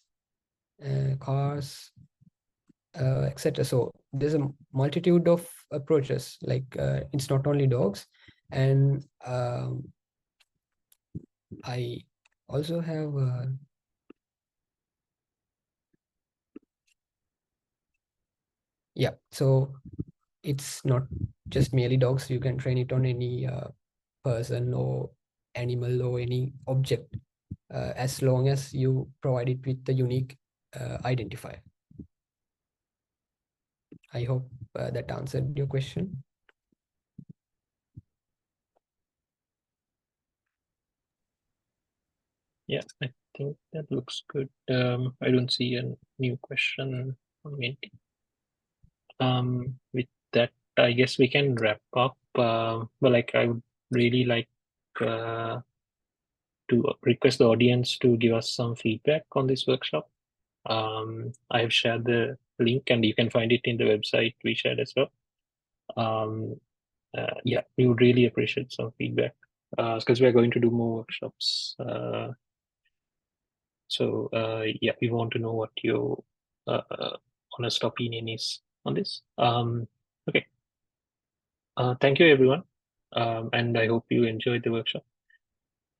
Speaker 5: cars, etc. So there's a multitude of approaches, like it's not only dogs. And I also have yeah, so it's not just merely dogs. You can train it on any person or animal or any object, as long as you provide it with the unique identifier. I hope that answered your question.
Speaker 2: Yeah, I think that looks good. I don't see a new question on me. With that, I guess we can wrap up. But like, I would really like to request the audience to give us some feedback on this workshop. I have shared the link, and you can find it in the website we shared as well. Yeah, we would really appreciate some feedback because we're going to do more workshops. So yeah, we want to know what your honest opinion is on this. Okay. Thank you, everyone. And I hope you enjoyed the workshop.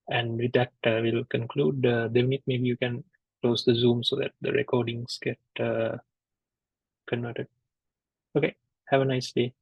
Speaker 2: And with that, we'll conclude. Devnit, maybe you can close the Zoom so that the recordings get converted. Okay. Have a nice day.